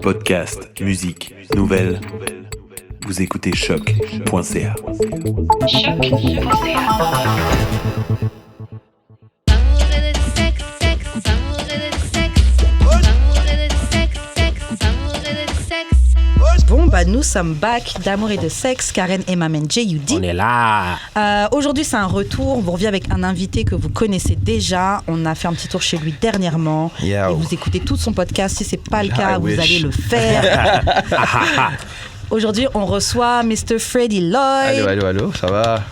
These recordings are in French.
Podcast, musique, nouvelles. Vous écoutez choc.ca. Bon, nous sommes back d'Amour et de Sexe, Karen et Mamen J.U.D. On est là. Aujourd'hui, c'est un retour. On vous revient avec un invité que vous connaissez déjà. On a fait un petit tour chez lui dernièrement. Yo. Et vous écoutez tout son podcast. Si ce n'est pas le cas, I vous wish. allez le faire. Aujourd'hui, on reçoit Mr. Freddie Lloyd. Allô, ça va?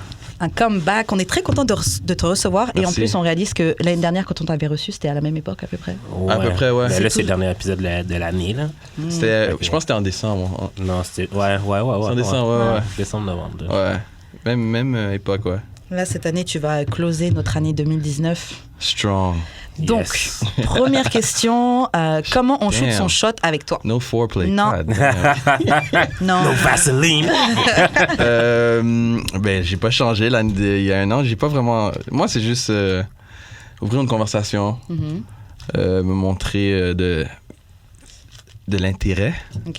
Un comeback. On est très content de te recevoir. Et en Merci. plus, on réalise que l'année dernière, quand on t'avait reçu, c'était à la même époque à peu près. Ouais. À peu près, ouais. Mais là, C'est c'est tout- le dernier épisode de l'année, là. C'était, Ok. je pense que c'était en décembre. Non, c'était... Ouais. C'est en décembre, ouais. Décembre-novembre. Ouais. Même époque, ouais. Là, cette année, tu vas closer notre année 2019. Strong. Donc, Yes. première question. Comment on shoot Damn. son shot avec toi? No foreplay. Non. God damn. Non. No Vaseline. Ben, j'ai pas changé il y a un an. J'ai pas vraiment. Moi, c'est juste ouvrir une conversation, Mhm. me montrer de l'intérêt. OK.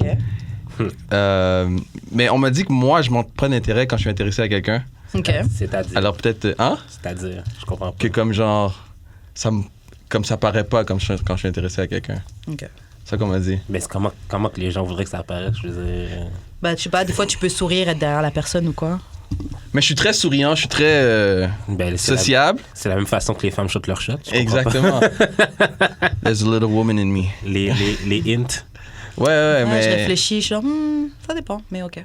Mais on m'a dit que moi, je montre pas d'intérêt quand je suis intéressé à quelqu'un. OK. C'est-à-dire. Alors peut-être, C'est-à-dire. Je comprends pas. que comme genre, comme ça paraît pas quand je suis intéressé à quelqu'un. OK. C'est ça qu'on m'a dit. Mais c'est comment que les gens voudraient que ça apparaisse, je veux dire. Je sais pas, des fois, tu peux sourire, être derrière la personne ou quoi. Mais je suis très souriant, je suis très Ben, sociable. c'est la même façon que les femmes shootent leur shot. je comprends Exactement. There's a little woman in me. pas. Les hints. Ouais, mais. Je réfléchis, je suis genre, ça dépend, mais OK.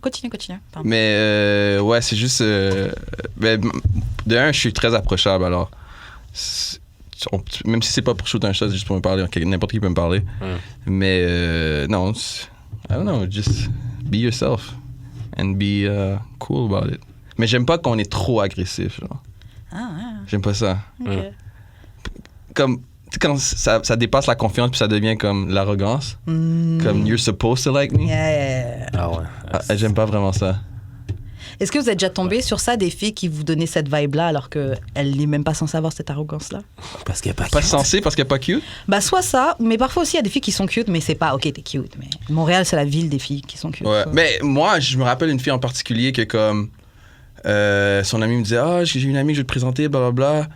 Continue. Pardon. Mais ouais, c'est juste. Ben, de un, je suis très approchable, alors. Même si c'est pas pour shooter un shot, c'est juste pour me parler. N'importe qui peut me parler. Mais non, I don't know, just be yourself and be cool about it. Mais j'aime pas qu'on est trop agressif, genre. J'aime pas ça. OK. Comme, tu sais, quand ça dépasse la confiance puis ça devient comme l'arrogance. Comme you're supposed to like me. Yeah. Ah ouais. Ah, j'aime pas vraiment ça. Est-ce que vous êtes déjà tombé sur ça, des filles qui vous donnaient cette vibe-là alors qu'elle n'est même pas censée avoir cette arrogance-là? Parce qu'il n'y a pas Pas cute. censé parce qu'elle est pas cute. Soit ça, mais parfois aussi, il y a des filles qui sont cute, mais c'est pas, OK, t'es cute. Mais Montréal, c'est la ville des filles qui sont cute. Ouais. Ça. Mais moi, je me rappelle une fille en particulier que comme son ami me disait j'ai une amie que je vais te présenter, blablabla.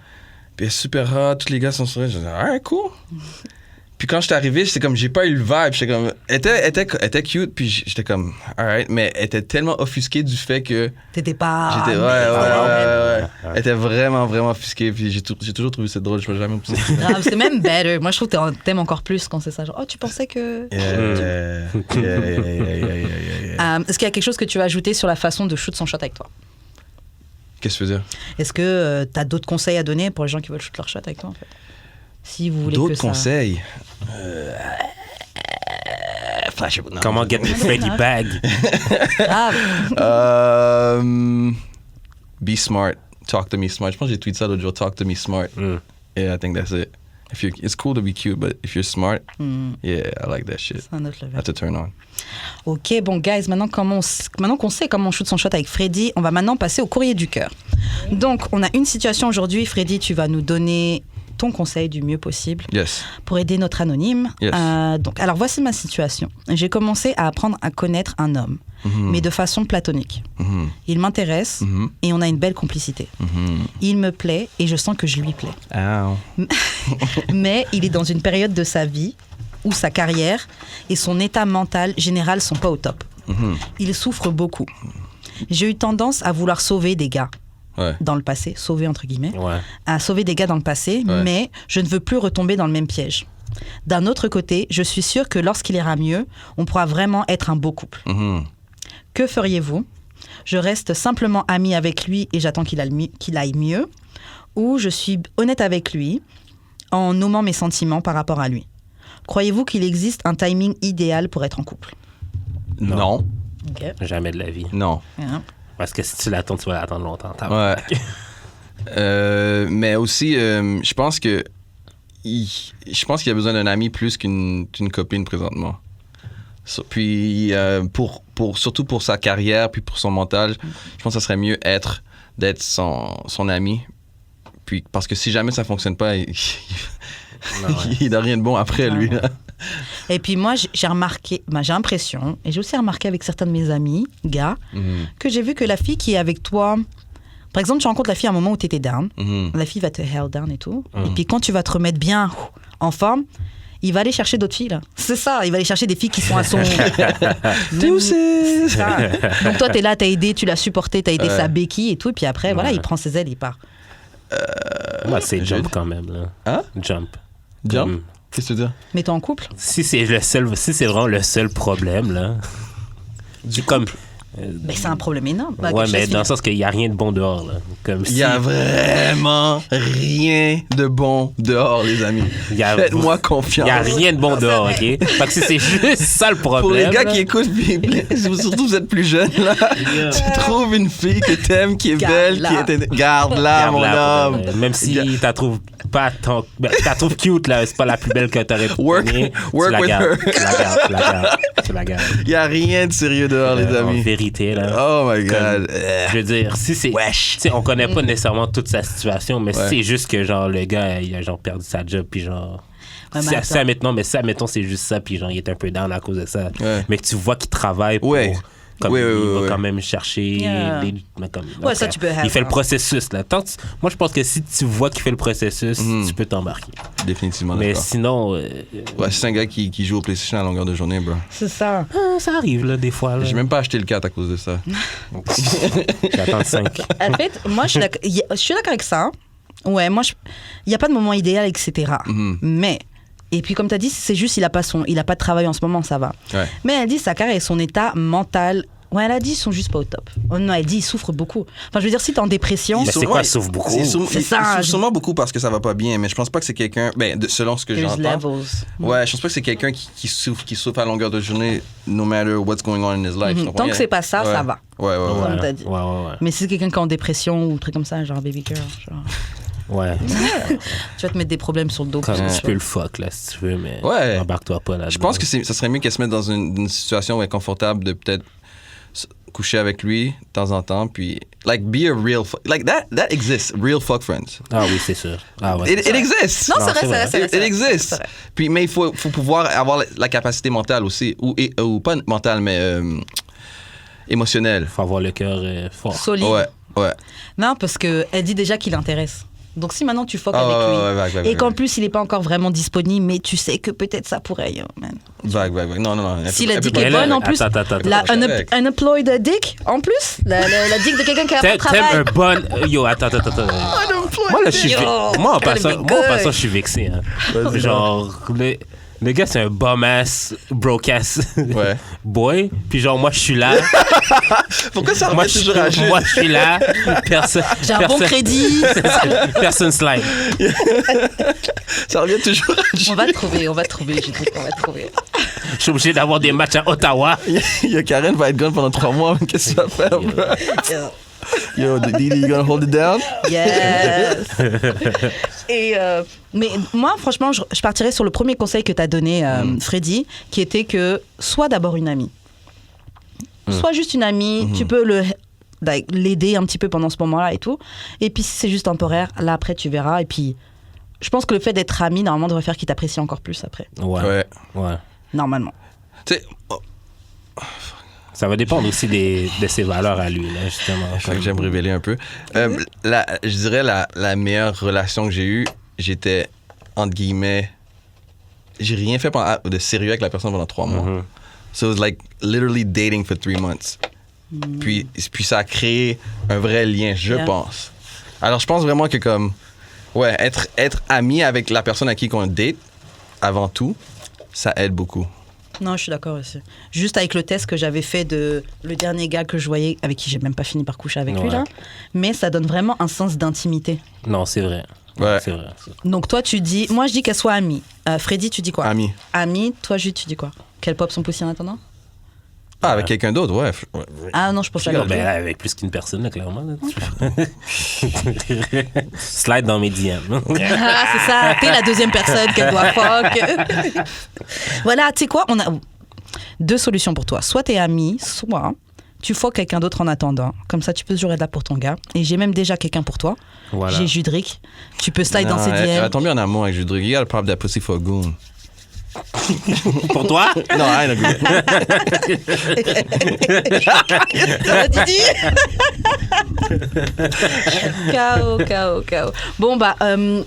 Puis elle est super hot, tous les gars sont sur elle. Je disais alright, cool. Puis quand j'étais arrivé, j'étais comme j'ai pas eu le vibe. J'étais comme elle était cute, puis j'étais comme alright, mais elle était tellement offusquée du fait que T'étais pas... j'étais mais- Elle était vraiment offusquée, puis j'ai toujours trouvé ça drôle. Je me jamais poussé. Non, c'est même better. Moi, je trouve que t'aimes encore plus quand c'est ça. Genre, tu pensais que... Yeah. Est-ce qu'il y a quelque chose que tu veux ajouter sur la façon de shoot son shot avec toi? Qu'est-ce que tu veux dire? Est-ce que tu as d'autres conseils à donner pour les gens qui veulent shoot leur shot avec toi, en fait? Si vous voulez que D'autres ça... conseils? Comment get the Freddy bag? Ah, Be smart. Talk to me smart. Je pense que j'ai tweeté ça l'autre jour. Talk to me smart. Mm. Yeah, I think that's it. It's cool to be cute, but if you're smart, yeah, I like that shit. c'est un autre level. That's a turn on. OK, bon, guys, maintenant qu'on sait comment on shoot son shot avec Freddy, on va maintenant passer au courrier du cœur. Donc, on a une situation aujourd'hui. Freddy, tu vas nous donner ton conseil du mieux possible Yes. pour aider notre anonyme. Yes. Alors, voici ma situation. J'ai commencé à apprendre à connaître un homme, mais de façon platonique. Mhm. Il m'intéresse Mhm. et on a une belle complicité. Mhm. Il me plaît et je sens que je lui plais. Ow. Mais il est dans une période de sa vie où sa carrière et son état mental général sont pas au top. Mhm. Il souffre beaucoup. J'ai eu tendance à vouloir sauver des gars Ouais. dans le passé, sauver entre guillemets, Ouais. à sauver des gars dans le passé, Ouais. mais je ne veux plus retomber dans le même piège. D'un autre côté, je suis sûre que lorsqu'il ira mieux, on pourra vraiment être un beau couple. Mhm. Que feriez-vous? Je reste simplement amie avec lui et j'attends qu'il aille mieux, ou je suis honnête avec lui en nommant mes sentiments par rapport à lui. Croyez-vous qu'il existe un timing idéal pour être en couple? Non. OK. Jamais de la vie. Non. Hein? Parce que si tu l'attends, tu vas l'attendre longtemps. Ouais. Mais aussi, je pense qu'il y a besoin d'un ami plus qu'une copine présentement. Puis surtout pour sa carrière puis pour son mental, je pense que ça serait mieux d'être son ami. Puis parce que si jamais ça fonctionne pas, il n'a rien de bon après lui. Là. Et puis moi, j'ai remarqué, j'ai l'impression, et j'ai aussi remarqué avec certains de mes amis, gars, que j'ai vu que la fille qui est avec toi, par exemple, tu rencontres la fille à un moment où tu étais down, la fille va te held down et tout, et puis quand tu vas te remettre bien en forme, il va aller chercher d'autres filles, là. C'est ça, il va aller chercher des filles qui sont à son... C'est ça. Donc toi, t'es là, t'as aidé, tu l'as supporté, t'as aidé sa béquille et tout, et puis après, voilà, il prend ses ailes, il part. Moi, c'est jump quand même, là. Hein? Jump. Jump? Qu'est-ce que tu veux dire? Mais t'es en couple? Si c'est vraiment le seul problème, là. Du comme... Ben, c'est un problème énorme. Ouais, mais dans le sens qu'il n'y a rien de bon dehors, là. Comme Il y a vraiment rien de bon dehors, les amis. Faites-moi confiance. Il n'y a rien de bon dehors, OK? Fait que si c'est juste ça le problème... Pour les gars là, qui écoutent, surtout vous êtes plus jeunes, là, tu trouves une fille que t'aimes, qui est belle, qui est... Garde-la, mon homme. Même si t'as trouves pas tant... t'as trouves cute, là, c'est pas la plus belle que t'aurais pu Work with her. Tu la gardes. Il n'y a rien de sérieux dehors, les amis. En vérité, là. Oh my God. Je veux dire, si c'est... Tu sais, on connaît pas nécessairement toute sa situation, mais si c'est juste que, genre, le gars, il a, genre, perdu sa job, puis genre... ça, mettons, c'est juste ça, puis genre, il est un peu down à cause de ça. Ouais. Mais que tu vois qu'il travaille pour... Comme il va quand même chercher ça tu peux il fait le processus là. Moi je pense que si tu vois qu'il fait le processus, tu peux t'embarquer. Définitivement. Mais d'accord. Sinon c'est un gars qui joue au PlayStation à longueur de journée, bro. C'est ça. Ça arrive là des fois là. J'ai même pas acheté le 4 à cause de ça. J'attends le 5. En fait, moi je suis d'accord avec ça. Ouais, moi il y a pas de moment idéal, etc. Mais et puis, comme tu as dit, c'est juste il a pas de travail en ce moment, ça va. Ouais. Mais elle dit, sa carrière et son état mental, ouais, elle a dit, ils sont juste pas au top. Oh non, elle dit, il souffre beaucoup. Enfin, je veux dire, si t'es en dépression... Mais c'est quoi, il souffre beaucoup? C'est ça. Il souffre sûrement beaucoup parce que ça va pas bien, mais je pense pas que c'est quelqu'un... selon ce que j'entends... Levels. Ouais, je pense pas que c'est quelqu'un qui souffre à longueur de journée, no matter what's going on in his life. Tant que c'est pas ça, ça va. Ouais. Comme t'as dit. Ouais. Mais si c'est quelqu'un qui est en dépression ou truc comme ça, genre baby girl, genre... Ouais. Tu vas te mettre des problèmes sur le dos. Comme tu peux le fuck, là, si tu veux, mais embarque-toi pas là-dedans. Je pense que ça serait mieux qu'elle se mette dans une situation où elle est confortable de peut-être coucher avec lui de temps en temps, puis like be a real like that exists, real fuck friends. Ah oui, c'est sûr. Ah ouais, it exists. Non, c'est vrai. It exists. Puis mais il faut pouvoir avoir la capacité mentale aussi ou pas mentale mais émotionnelle. Faut avoir le cœur fort. Solide. Ouais. Non, parce que elle dit déjà qu'il l'intéresse. Donc si maintenant tu fuck avec lui et qu'en plus il n'est pas encore vraiment disponible, mais tu sais que peut-être ça pourrait. Vague. Non. Si la dick est bonne en plus, la unemployed dick en plus, la dick de quelqu'un qui a pas de travail. T'aimes un bon... Yo, attends. Moi là, en passant, je suis vexé. Hein. Genre... Le gars, c'est un bum-ass, broke-ass boy. Puis genre, moi, je suis là. Pourquoi ça revient toujours à Jules? Moi, je suis là. J'ai un bon crédit. Personne slide. Ça revient toujours à Jules. On va te trouver. Je suis obligé d'avoir des matchs à Ottawa. Karen va être gone pendant 3 mois. Qu'est-ce que tu vas faire, bro? Yo, Didi, you gonna hold it down? Yes! Mais moi, franchement, je partirais sur le premier conseil que t'as donné, Freddy, qui était que sois d'abord une amie. Sois juste une amie, tu peux l'aider un petit peu pendant ce moment-là et tout. Et puis, si c'est juste temporaire, là, après, tu verras. Et puis, je pense que le fait d'être ami, normalement, devrait faire qu'il t'apprécie encore plus après. Ouais. Normalement. Tu sais... Ça va dépendre aussi de ses valeurs à lui, là, justement. J'aime révéler un peu. Je dirais la meilleure relation que j'ai eue, j'étais, entre guillemets, j'ai rien fait de sérieux avec la personne pendant 3 mois. So it was like literally dating for 3 months. Puis ça a créé un vrai lien, je pense. Alors je pense vraiment que comme, être ami avec la personne à qui on date, avant tout, ça aide beaucoup. Non, je suis d'accord aussi. Juste avec le test que j'avais fait de le dernier gars que je voyais, avec qui j'ai même pas fini par coucher avec lui, là. Mais ça donne vraiment un sens d'intimité. Non, c'est vrai. Ouais. C'est vrai. Donc toi, tu dis... Moi, je dis qu'elle soit amie. Freddy, tu dis quoi? Amie. Toi, Jude, tu dis quoi? Qu'elle pop son poussy en attendant? Ah, avec quelqu'un d'autre, ouais. Ah non, je pense pas. Avec plus qu'une personne, là, clairement. Là. Slide dans mes DM. C'est ça, t'es la deuxième personne qu'elle doit fuck. Voilà, tu sais quoi, on a 2 solutions pour toi. Soit t'es ami, soit tu fuck quelqu'un d'autre en attendant. Comme ça, tu peux toujours être là pour ton gars. Et j'ai même déjà quelqu'un pour toi. Voilà. J'ai Judric. Tu peux slide dans ses DM. Elle a tombé en amour avec Judric. You gotta pop that pussy for a goon. Pour toi? Non, I agree. Didi. KO. Bon,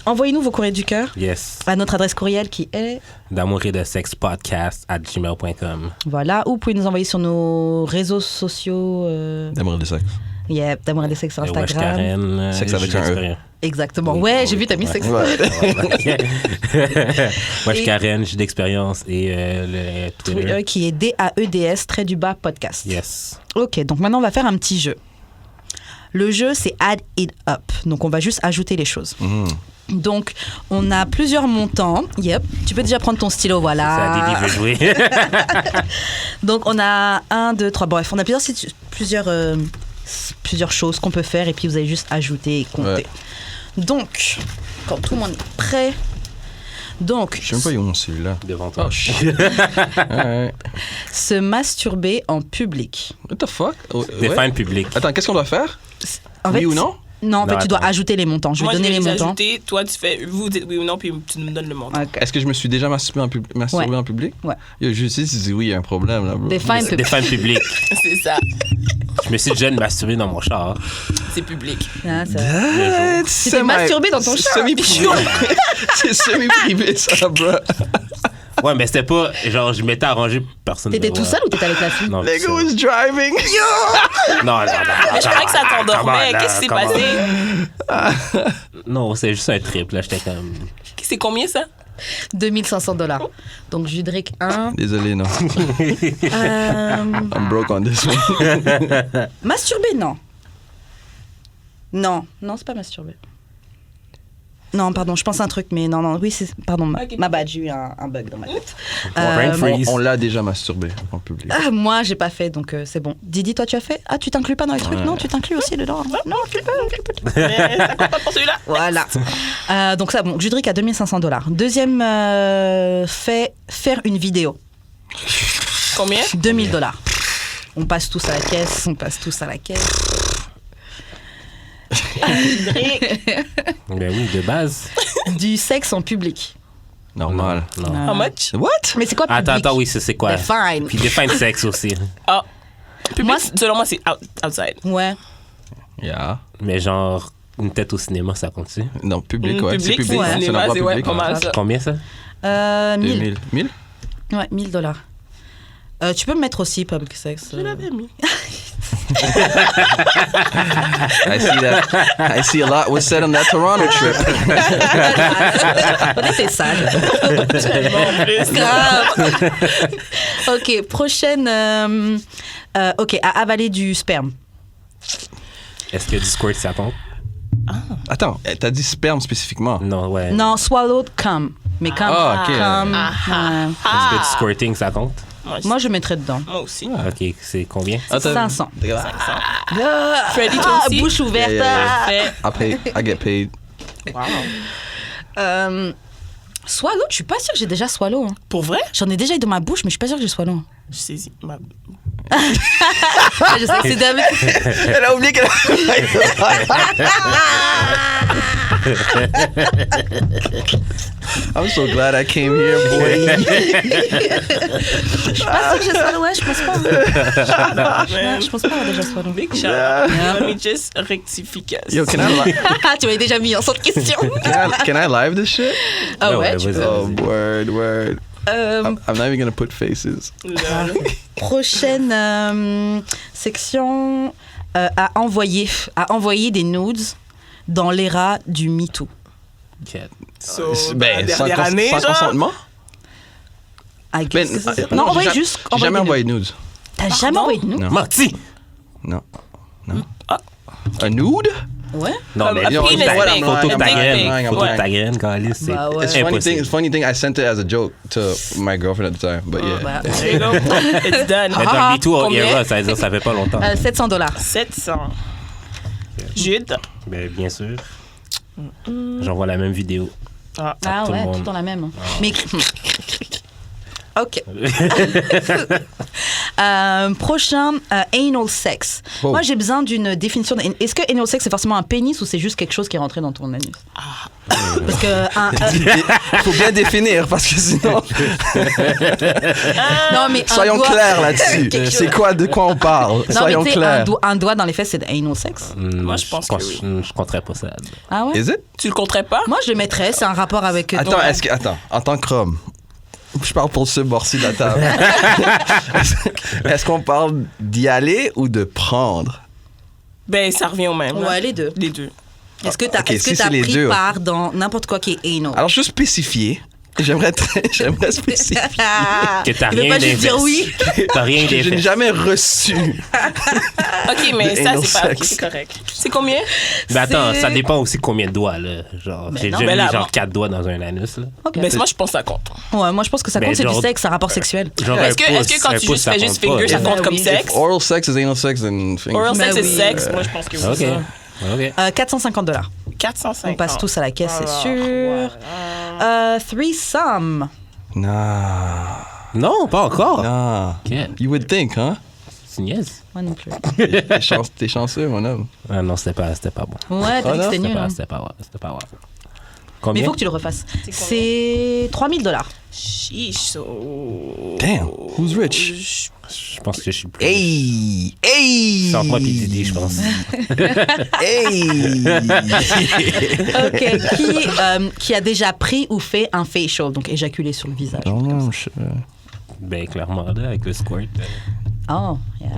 envoyez-nous vos courriers du cœur. Yes. À notre adresse courriel qui est d'amour et de sexe podcast@gmail.com. Voilà, ou vous pouvez nous envoyer sur nos réseaux sociaux. D'amour et de sexe. Yeah, d'amour et de sexe sur Instagram. Wesh Karen. Sexe avec un E. Exactement. Ouais, j'ai vu, t'as mis sexe. Ouais. Wesh Karen, j'ai d'expérience et le Twitter. Qui est DAEDS _podcast. Yes. Ok, donc maintenant on va faire un petit jeu. Le jeu, c'est Add It Up. Donc on va juste ajouter les choses. Donc, on a plusieurs montants. Yep. Tu peux déjà prendre ton stylo, voilà. Ça, Didi veut jouer. Donc, on a 1, 2, 3. Bref, on a plusieurs choses qu'on peut faire et puis vous allez juste ajouter et compter. Ouais. Donc, quand tout le monde est prêt. Donc, je sais même pas où est mon celui-là. Devant toi. Oh, shit. Ouais. Se masturber en public. What the fuck? Define public. Attends, qu'est-ce qu'on doit faire? En Oui fait, ou non? Non, en fait, tu dois attends. ajouter les montants. Je vais donner les montants. Ajouter, toi, tu fais, vous dites oui ou non, puis tu me donnes le montant. Okay. Est-ce que je me suis déjà masturbé en public? Ouais. Yo, je sais si tu dis oui, il y a un problème là, bro. Define public. Define public. C'est ça. Je me suis déjà masturbé dans mon char. C'est public. Ah, ça... Tu t'es masturbé dans ton char. C'est semi-privé, ça, bro. Ouais, mais c'était pas. Genre, je m'étais arrangé, personne. T'étais tout seul ou t'étais avec la fille? Non, Nigga tout was seul. driving. Non. Mais je croyais que ça t'endormait. Qu'est-ce qui s'est passé? Non, c'est juste un trip, là. J'étais comme. C'est combien, ça? $2,500. Donc, Judric 1. Désolé, non. I'm broke on this one. Masturber, non. Non, c'est pas masturber. Non, pardon, je pense à un truc, mais non, oui, c'est... Pardon, ma bad, j'ai eu un bug dans ma tête. Brain freeze. On l'a déjà masturbé en public. Moi, j'ai pas fait, donc c'est bon. Didi, toi, tu as fait? Ah, tu t'inclus pas dans les trucs? Non, tu t'inclus aussi dedans. Non, tu peux. Mais ça compte pas pour celui-là. Voilà. Donc ça, bon, Judric a $2,500. Deuxième fait, faire une vidéo. Combien? $2,000. On passe tous à la caisse. Ben oui, de base. Du sexe en public. Normal. Non. How much? What? Mais c'est quoi public? Attends, oui, c'est quoi? Define. Puis define sexe aussi. Ah. Public, Moi, selon moi, c'est outside. Ouais. Yeah. Mais genre, une tête au cinéma, ça compte-tu? Non, public, ouais. C'est Public, public. ouais. C'est un cinéma, endroit c'est ouais, public. pas mal ça. Combien ça? 1000. 1000? Ouais, $1,000. Tu peux me mettre aussi public sex. Je l'avais mis. I see a lot was said on that Toronto trip. On était sales. Grave. Ok, prochaine. Ok, à avaler du sperme. Est-ce que Discord, ça compte? Attends, t'as dit sperme spécifiquement. Non, ouais. Non, swallowed cum. Mais cum. Ah, ok. Cum. Ouais. Est-ce que du squirting, ça compte? Moi, je mettrais dedans. Moi aussi. Ok, c'est combien? 500. Freddy, toi aussi? Bouche ouverte. Yeah. I get paid. Wow. Swallow, je suis pas sûre que j'ai déjà swallow. Hein. Pour vrai? J'en ai déjà eu dans ma bouche, mais je suis pas sûre que j'ai swallow. Je saisis. Je sais que c'est David. Elle a oublié qu'elle I'm so glad I came here, boy. Je suis pas sûre que j'ai swallow, ouais, je pense pas. Ouais, je pense pas avoir déjà swallow. Big shout. Let me just rectification. Yo, can Tu m'avais déjà mis en sorte de question. I live this shit? Ah ouais, Ouais, tu vas-y, peux. Oh, vas-y. word. I'm not even gonna put faces. Prochaine section à envoyer des nudes dans l'ère du MeToo. So, Ben, sans dernière année, sans genre? consentement? I guess que c'est ça. Non, j'ai envoyer jamais- juste. J'ai jamais envoyé des de nudes. nudes. T'as jamais envoyé de nudes? Non. Menti! Non. Un nude? Ouais. Non, mais Yo, photo I'm lying, de ta I'm graine. lying. Photo de Ouais. ta graine, Calis, c'est Bah ouais. It's impossible. funny thing. I sent it as a joke to my girlfriend at the time, but yeah. Bah, There you go. It's done. Mais dans le MeToo, Combien? era, ça veut dire ça fait pas longtemps. $700. 700. Jude. Mais bien sûr. J'envoie la même vidéo. Ah tout le ouais, monde. tout le temps la même. Mais. Ok. Prochain, anal sex. Moi, j'ai besoin d'une définition. Est-ce que anal sex, c'est forcément un pénis ou c'est juste quelque chose qui est rentré dans ton anus? Parce que Faut bien définir parce que sinon. non, mais Soyons clairs là-dessus. C'est quoi, de quoi on parle? Non, Soyons mais tu sais, clairs. un doigt dans les fesses, c'est de anal sex. Moi, je pense que oui. Je compterais pas ça. Ah ouais? Is it? Tu le compterais pas? Moi, je le mettrais. C'est un rapport avec. Attends, en tant que Rome, je parle pour ce bord-ci de la table. Est-ce qu'on parle d'y aller ou de prendre? Ben, ça revient au même. là. Ouais, les deux. Les deux. Est-ce que t'as Ok, si c'est pris les deux. part dans n'importe quoi qui est anal? Alors, je veux spécifier. J'aimerais spécifier. Que t'as Il veut rien pas juste dire d'inverse. oui. T'as rien Je n'ai d'inverse. jamais reçu. OK, mais Le ça, anal c'est pas... OK, sex. c'est correct. C'est combien? Mais attends, C'est- ça dépend aussi combien de doigts, là. Genre, Mais j'ai non, déjà mais mis là, genre bon. 4 doigts dans un anus, là. Ok. Ben, moi, je pense que ça compte. Ouais, moi, je pense que ça Ben, compte, c'est du genre- sexe, c'est un rapport sexuel. Genre Est-ce que quand tu juste fais juste finger, ça compte Ben comme oui. sexe? Oral sex is anal sex and finger. Oral sex Ben is oui. sex? Moi, je pense que oui. OK. ça. OK. $450. 450. On passe tous à la caisse, c'est sûr. Threesome. Non. Non, pas encore. Non. OK. You would think, hein? C'est une niaise. Moi non plus. T'es chanceux, mon homme. Ah non, c'était pas bon. Ouais, t'as dit que c'était C'était nul. pas, hein. c'était pas, c'était pas. Mais Combien? il faut que tu le refasses. combien? C'est $3000. Chiche. So... Damn. Who's rich? Je pense que je suis plus. Hey! Hey! Sans moi pis Didi, je pense. Hey! Ok. Qui a déjà pris ou fait un facial, donc éjaculé sur le visage. Non, Ben, clairement, là, avec le squirt. Oh, yeah.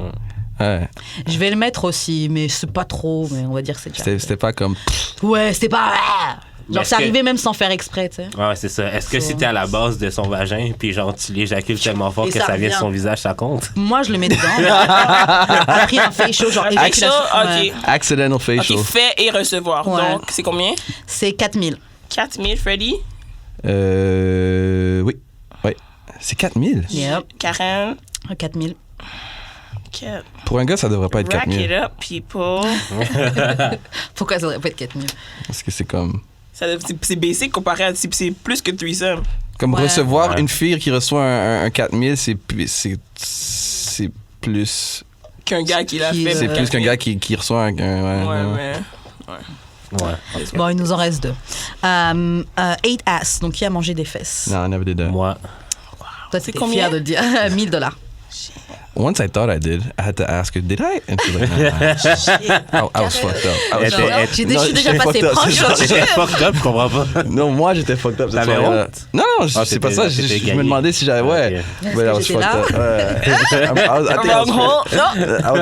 Ouais. Je vais le mettre aussi, mais c'est pas trop, mais on va dire que c'est déjà. C'était pas comme. Ouais, c'était pas. Mais Genre, est-ce c'est que- arrivé même sans faire exprès, tu sais. Ouais, c'est ça. Est-ce que si t'es à la base de son vagin, puis genre tu l'éjacules tellement fort Et que ça ça vient de revient. son visage, ça compte? Moi, je le mets dedans. A pris un facial, genre éjaculation. OK. Accidental facial. OK, fait et recevoir. Ouais. Donc, c'est combien? C'est 4000. 4000, Freddy? Oui. Ouais. C'est 4000. Yep. Karen? 4000. Quatre. Pour un gars, ça devrait pas être Rack it 4000. up, people. Pourquoi ça devrait pas être 4000? Parce que c'est comme. C'est basic comparé à... C'est plus que threesome. Comme Ouais. recevoir Ouais. une fille qui reçoit un 4000, c'est plus. Qu'un gars qui l'a Qui, fait. C'est Euh, plus qu'un gars qui reçoit un. Ouais. Ouais. Bon, il nous en reste 2. 8 ass, donc qui a mangé des fesses? Non, I never did that. Moi, Toi, C'est t'étais combien? fier de le dire. $1000. Once I thought I did, I had to ask her, did I? And she's like, nah. I was fucked up. I was Elle était- fucked up. Je suis déjà passé fucked up, proche. c'est ça. j'étais fucked up, je comprends pas. Non, moi j'étais fucked up cette T'avais soirée-là. honte? Non, non, Ah, c'est pas t'étais- ça. t'étais Je gagné. me demandais si j'avais. Ouais. Ok. But I was j'étais fucked là? up. I think I was Wrong hole? Non,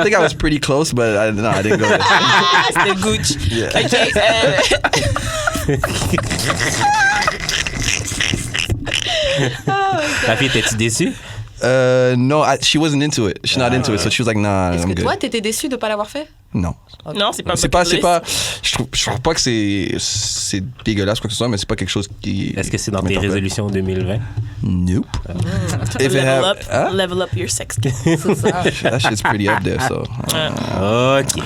I think I was pretty close, but no, I didn't go there. c'était Gucci. OK. Ta fille, était-tu déçue? No, she wasn't into it. She's not into it, so she was like, nah, Est-ce I'm que good. toi, t'étais déçu de pas l'avoir fait? Non. Non, c'est pas C'est pas. Je trouve pas que c'est dégueulasse quoi que ce soit, mais c'est pas quelque chose qui. Est-ce que c'est dans qui tes m'interpelle. résolutions 2020? Nope. If it Level up, Huh? level up your sex game. C'est ça. That shit's pretty up there, so. OK.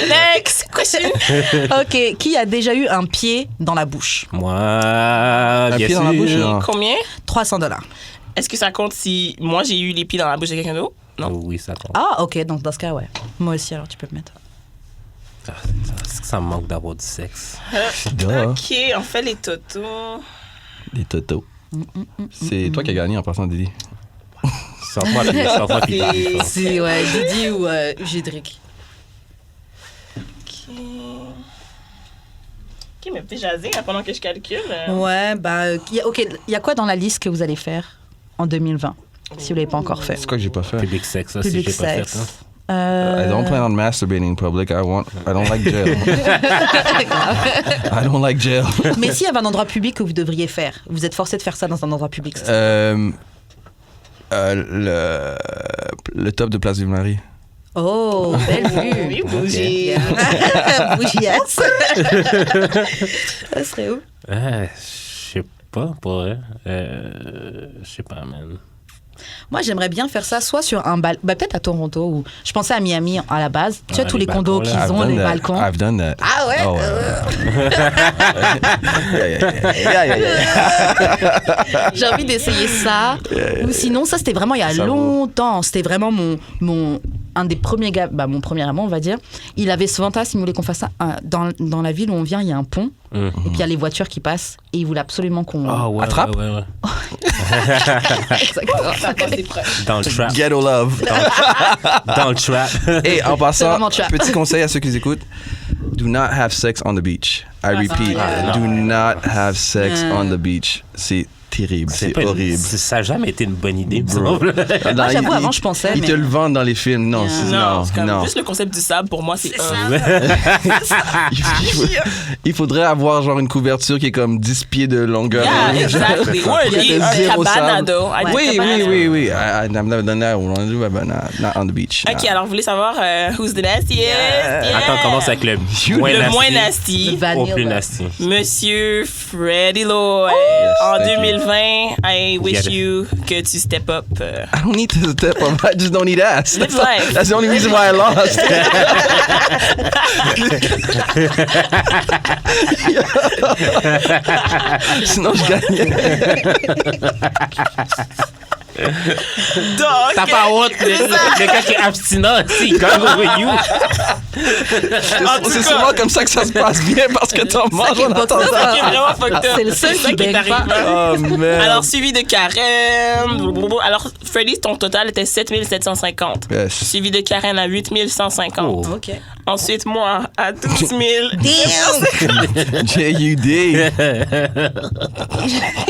Next question. Ok, qui a déjà eu un pied dans la bouche? Moi, Un bien pied sûr. dans la bouche, non. Combien? $300. Est-ce que ça compte si moi j'ai eu les pieds dans la bouche de quelqu'un d'autre? Non. Oui, ça compte. Ah, ok, donc dans ce cas, ouais. Moi aussi, alors tu peux le mettre. Ça me manque d'avoir du sexe. Duh. OK, on fait les totos. Les totos. C'est toi qui as gagné en passant, Didi. Sors-moi pis Didi. C'est, ouais, Didi ou Gédric. OK, mais peut-être jaser hein, pendant que je calcule. Ouais, bah, ok, il y a quoi dans la liste que vous allez faire en 2020, si vous l'avez pas encore fait? C'est quoi que j'ai pas fait? Public sex, ça, si Public j'ai pas fait. sex. Hein. I don't plan on masturbating in public. I don't like jail. I don't like jail. Mais s'il y avait un endroit public que vous devriez faire, vous êtes forcé de faire ça dans un endroit public. ça. Le top de Place du Marie. Oh, belle vue. Oui, bougie. Yeah. Bougiasse. Ça serait où? Je sais pas, pour vrai. Je sais pas, man. Moi, j'aimerais bien faire ça soit sur un balcon, bah, peut-être à Toronto, ou je pensais à Miami à la base. Tu vois, tous les les condos balcons, qu'ils là. ont, les balcons. I've done that. Ah ouais? Oh, yeah. J'ai envie d'essayer ça. Ou sinon, ça, c'était vraiment il y a Ça vaut. longtemps. C'était vraiment mon un des premiers gars, mon premier amour, on va dire, il avait ce fantasme, il voulait qu'on fasse ça. Dans la ville où on vient, il y a un pont, et puis il y a les voitures qui passent, et il voulait absolument qu'on attrape. Ouais. Exactement. Dans le trap. Ghetto love. Dans le trap. Et en passant, vraiment trap. petit conseil à ceux qui écoutent, do not have sex on the beach. I repeat, do not have sex on the beach. C'est terrible, c'est horrible. Ça n'a jamais été une bonne idée, me Bro. semble. Moi, j'avoue, avant, je pensais. Ils te le vendent dans les films. Non, c'est comme non. juste le concept du sable, pour moi, c'est Il faudrait avoir genre une couverture qui est comme 10 pieds de longueur. Yeah, exactly. Or Il y a un zéro cabana, sable. though. Oui. I've never done that. Not on the beach. OK, alors, vous voulez savoir who's the nastiest? Yeah. Attends, on commence avec le moins nasty. Au plus nasty. Monsieur Freddie Lloyd. En thank you. 2020, I wish you que tu step up. I don't need to step up. I just don't need ass. Live life. That's the only reason why I lost. Sinon, je gagnais. Donc, T'as pas honte, le gars qui est abstinent, il gagne over you. C'est souvent comme ça que ça se passe bien parce que t'en manges en attendant. ça qui est vraiment fucked up. C'est le seul ça qui qui est baigne pas. arrivé. Oh, man. Alors, suivi de Karen. Alors, Freddy, ton total était 7750. Yes. Suivi de Karen à 8150. Oh. OK. Ensuite, moi, à 12 000. J.U.D.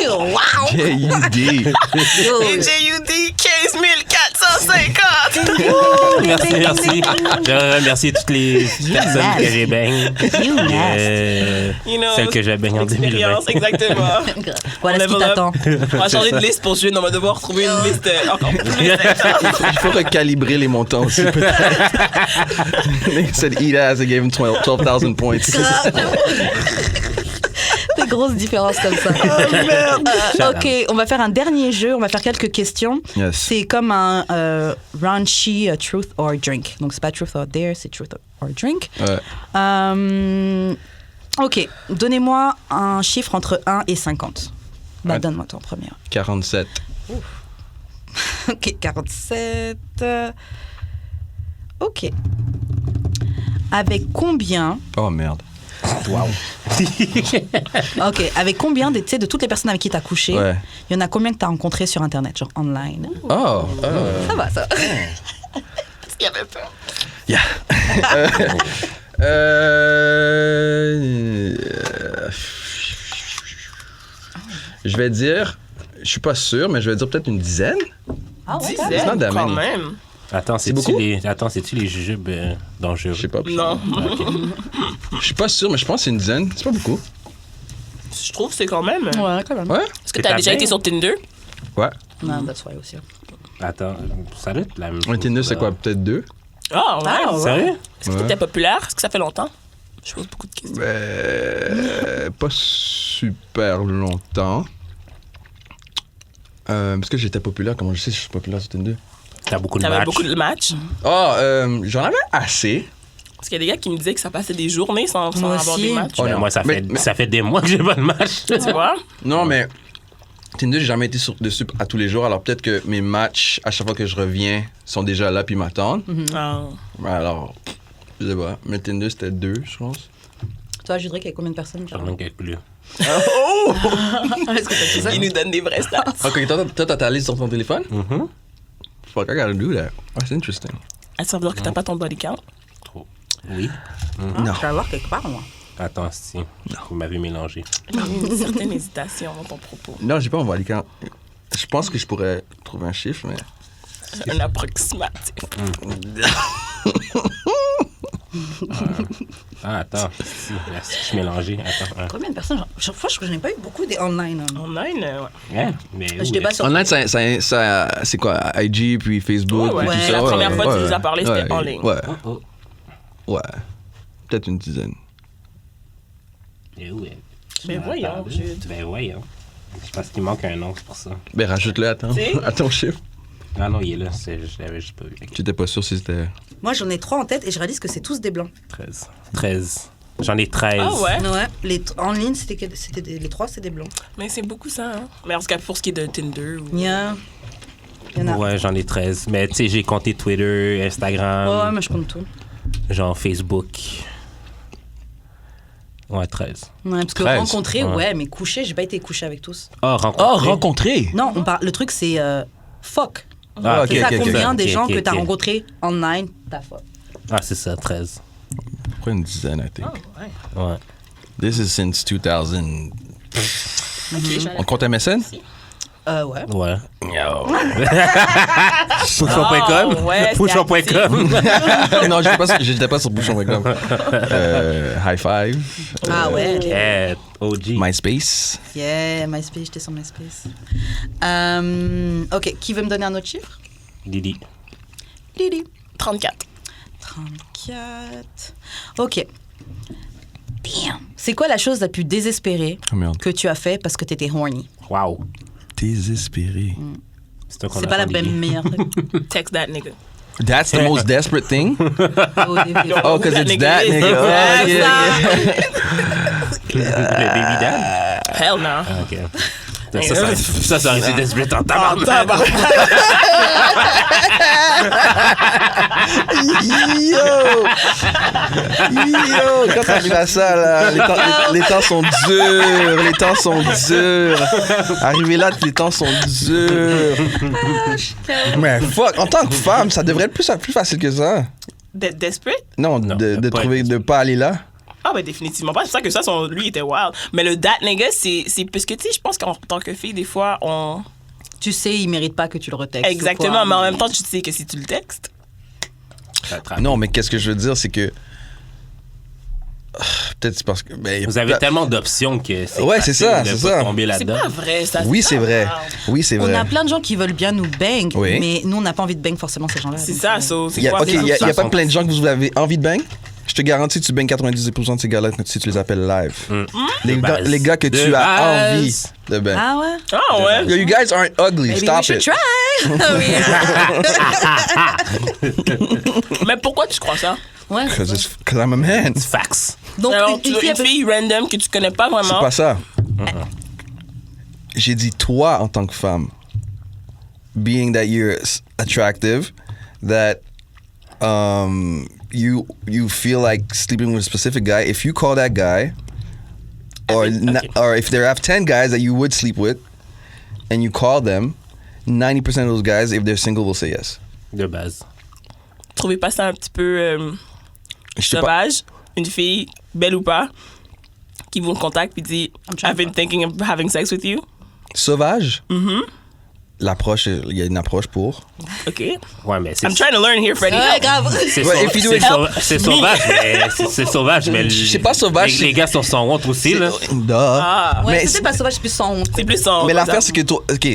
Wow! J.U.D. Et J.U.D. 15 450. Merci. Je remercie toutes les personnes que j'ai baignées. You know, Celles que j'ai baignées en 2020. expérience, exactement. Voilà ce qui Level up. t'attend. On va changer de liste pour jouer. On va devoir trouver une liste encore plus. Il faut recalibrer les montants aussi, peut-être. They said eat ass, they gave him 12,000 points. Des grosses différences comme ça. Oh, merde. OK, on va faire un dernier jeu. On va faire quelques questions. Yes. C'est comme un raunchy truth or drink. Donc, c'est pas truth or dare, c'est truth or drink. Ouais. OK, donnez-moi un chiffre entre 1 et 50. Ouais. Donne-moi ton premier. 47. OK, 47. OK. Avec combien... Oh, merde. Wow. OK, avec combien de toutes les personnes avec qui tu as couché, Ouais. il y en a combien que tu as rencontré sur Internet, genre online? Oh. Ça va, ça. Parce qu'il y avait peur. Yeah. Je vais dire, je suis pas sûr, mais je vais dire peut-être une dizaine. Ah ouais, It's not that quand many. même. Attends, beaucoup? c'est-tu les jujubes dangereux? Je sais pas. Non. Je suis pas sûr, mais je pense que c'est une dizaine. C'est pas beaucoup. Je trouve que c'est quand même. Ouais, quand même. Ouais? Est-ce que tu as déjà été sur Tinder? Ouais. Non, that's why aussi. Attends, ça doit être la même chose. Un Tinder, c'est quoi? Peut-être 2? Ah, ouais. Ah, ouais. Sérieux? Est-ce que tu étais populaire? Est-ce que ça fait longtemps? Je pose beaucoup de questions. Pas super longtemps. Parce que j'étais populaire. Comment je sais si je suis populaire sur Tinder? T'as beaucoup de T'avais matchs. beaucoup de matchs? J'en avais assez. Parce qu'il y a des gars qui me disaient que ça passait des journées sans Moi avoir aussi. des matchs. Oh, Ben, non. moi, ça fait des mois que j'ai pas de match. Tu vois? Non, mais Tinder, j'ai jamais été dessus à tous les jours. Alors peut-être que mes matchs, à chaque fois que je reviens, sont déjà là puis m'attendent. Ah. Alors, je sais pas. Mais Tinder, c'était 2, je pense. Toi, Judric, avec combien de personnes? J'en ai calculé. Est-ce que t'as tout ça? Il nous donne des vrais stats. Ok, toi, t'as ta liste sur ton téléphone? Mhm. Fuck, I gotta do that. That's interesting. Ça veut dire que t'as pas ton body count? Trop. Oui. Non. Je vais avoir quelque part, moi. Attends, si. Vous m'avez mélangé. J'ai eu une certaine hésitation dans ton propos. Non, j'ai pas mon body count. Je pense que je pourrais trouver un chiffre, mais... Un approximatif. Ah, attends. Si, merci, je suis mélangé. Attends. Combien de personnes? Chaque fois, je n'ai pas eu beaucoup des online. Hein. Online, ouais. Hein? Mais Je débat sur... Online, ça c'est quoi? IG, puis Facebook, Ouais, puis tout ça? la première fois que tu ouais, nous as parlé, c'était en ligne. Ouais, Oh, ouais. Peut-être une dizaine. Et où est? Mais voyons, Jude. Ben voyons. Je pense qu'il manque un nom, c'est pour ça. Ben, rajoute-le à ton chiffre. Ah non, il est là. Je l'avais juste pas vu. Tu étais pas sûr si c'était... Moi, j'en ai 3 en tête et je réalise que c'est tous des blancs. 13. J'en ai 13. Ah ouais? Ouais. En ligne, les 3, c'est des blancs. Mais c'est beaucoup ça, hein. Mais en tout cas, pour ce qui est de Tinder. Ou... Yeah. Ouais, j'en ai 13. Mais tu sais, j'ai compté Twitter, Instagram. Ouais, mais je compte tout. Genre Facebook. Ouais, 13. Ouais, parce que 13. rencontrer, ouais, mais coucher, j'ai pas été coucher avec tous. Oh, rencontrer. Rencontrer. Non, le truc, c'est fuck. Ah, ok, C'est ça, ok, combien ok. des gens Ok, que t'as ok. rencontrés online, t'as fuck. Ah, c'est ça, 13. Après une dizaine, I think. Ouais. This is since 2000. Ok, On compte MSN? Ouais. Ouais. Yo. Bouchon.com. Oh, ouais, c'est Bouchon.com. Non, j'étais pas sur bouchon.com. High Five. Ah ouais. Yeah, OG. MySpace. Yeah, MySpace, j'étais sur MySpace. Ok, qui veut me donner un autre chiffre? Didi. Lily. 34. 34. Ok. Damn. C'est quoi la chose la plus désespérée Oh merde. que tu as fait parce que t'étais horny? Wow. Désespéré. C'est C'est pas la même meilleure. Text that nigga. That's the most desperate thing? Oh, Oh, because it's that is. nigga. Oh, That's yeah, Le baby dad? Hell no. Ah, OK. Ça aurait été desperate en tabarnak. Yo, quand t'arrives à ça, là, les temps sont durs. Les temps sont durs. Arrivé là, les temps sont durs. Mais fuck, en tant que femme, ça devrait être plus facile que ça. D'être desperate? Non, Non, de pas trouver, être- de pas aller là. Ah, ben définitivement pas. C'est pour ça que ça, lui, était wild. Mais le that nigga, c'est parce que, tu sais, je pense qu'en tant que fille, des fois, on. Tu sais, il mérite pas que tu le retextes. Exactement, ou mais en quoi. même temps, tu sais que si tu le textes. Non, mais qu'est-ce que je veux dire, c'est que. Peut-être c'est parce que. Ben, Vous avez tellement d'options que c'est Ouais, c'est facile ça, de c'est pas ça. tomber C'est là-dedans. pas vrai, ça. Oui, c'est vrai. Oui, c'est On vrai. a plein de gens qui veulent bien nous bang, Oui. mais nous, on n'a pas envie de bang forcément ces gens-là. C'est Donc, ça, so, c'est quoi? OK, il n'y a, ça, pas son- plein de gens que vous avez envie de bang. Je te garantis que tu bangs 90% de ces gars-là si tu les appelles live. Les, De gars, base. les gars que De tu as base. envie de bang. Ah ouais? Ah ouais? Yo, you guys aren't ugly. Maybe Stop we should it. try. Mais pourquoi tu crois ça? Ouais. Because I'm a man. Fax. Donc, Alors, une fille, elle peut- fille random que tu connais pas C'est vraiment. pas ça. J'ai dit toi en tant que femme. Being that you're attractive, that you feel like sleeping with a specific guy. If you call that guy, or or if there are 10 guys that you would sleep with, and you call them, 90% of those guys, if they're single, will say yes. De base. Trouvez pas ça un petit peu Je sais pas. sauvage? Une fille, belle ou pas, qui vous contacte et dit I've been thinking of having sex with you. Sauvage. L'approche, il y a une approche pour. OK. Ouais, mais c'est I'm trying to learn here, Freddie. Ouais, grave. c'est Ouais, sau- if you do c'est it- sau- c'est sauvage, mais c'est sauvage, mais C'est pas sauvage, Les, c'est- les gars sont sans honte aussi là. Duh. Ah, Ouais, Mais c'est pas sauvage, c'est plus sans honte. c'est plus sans. Mais l'affaire, c'est que toi, OK,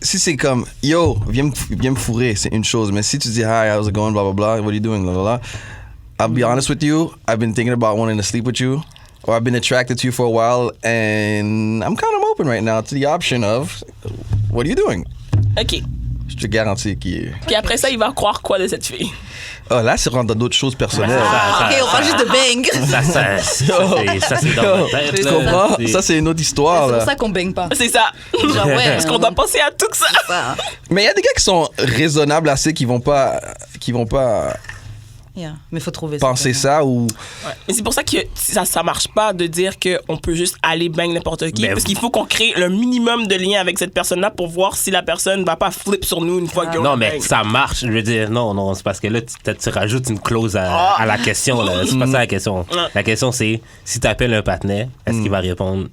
si c'est comme, yo, viens me fourrer, c'est une chose. Mais si tu dis, hi, how's it going, blah, blah, blah, what are you doing, blah, blah, blah. I'll be honest with you, I've been thinking about wanting to sleep with you, or I've been attracted to you for a while, and I'm kind of open right now to the option of, what are you doing? OK. Je te garantis qu'il est... Puis après ça, il va croire quoi de cette fille? Oh, là, c'est rentre dans d'autres choses personnelles. Ah, ok, on parle juste de bang. Ça, c'est dans ma tête. Tu là. comprends? C'est- Ça, c'est une autre histoire, C'est là. pour ça qu'on baigne pas. C'est ça. Genre, ouais. Parce qu'on doit penser à tout ça. Ça. Mais il y a des gars qui sont raisonnables assez, qui vont pas Yeah. Mais faut trouver penser ça ou... Ouais. Mais c'est pour ça que ça marche pas de dire qu'on peut juste aller bang n'importe qui. Mais parce vous- qu'il faut qu'on crée le minimum de lien avec cette personne-là pour voir si la personne va pas flip sur nous une fois qu'on Non, le mais bang. ça marche. Je veux dire, non, c'est parce que là, tu rajoutes une clause à la question. Là. C'est pas ça la question. La question, c'est si tu appelles un partenaire, est-ce qu'il va répondre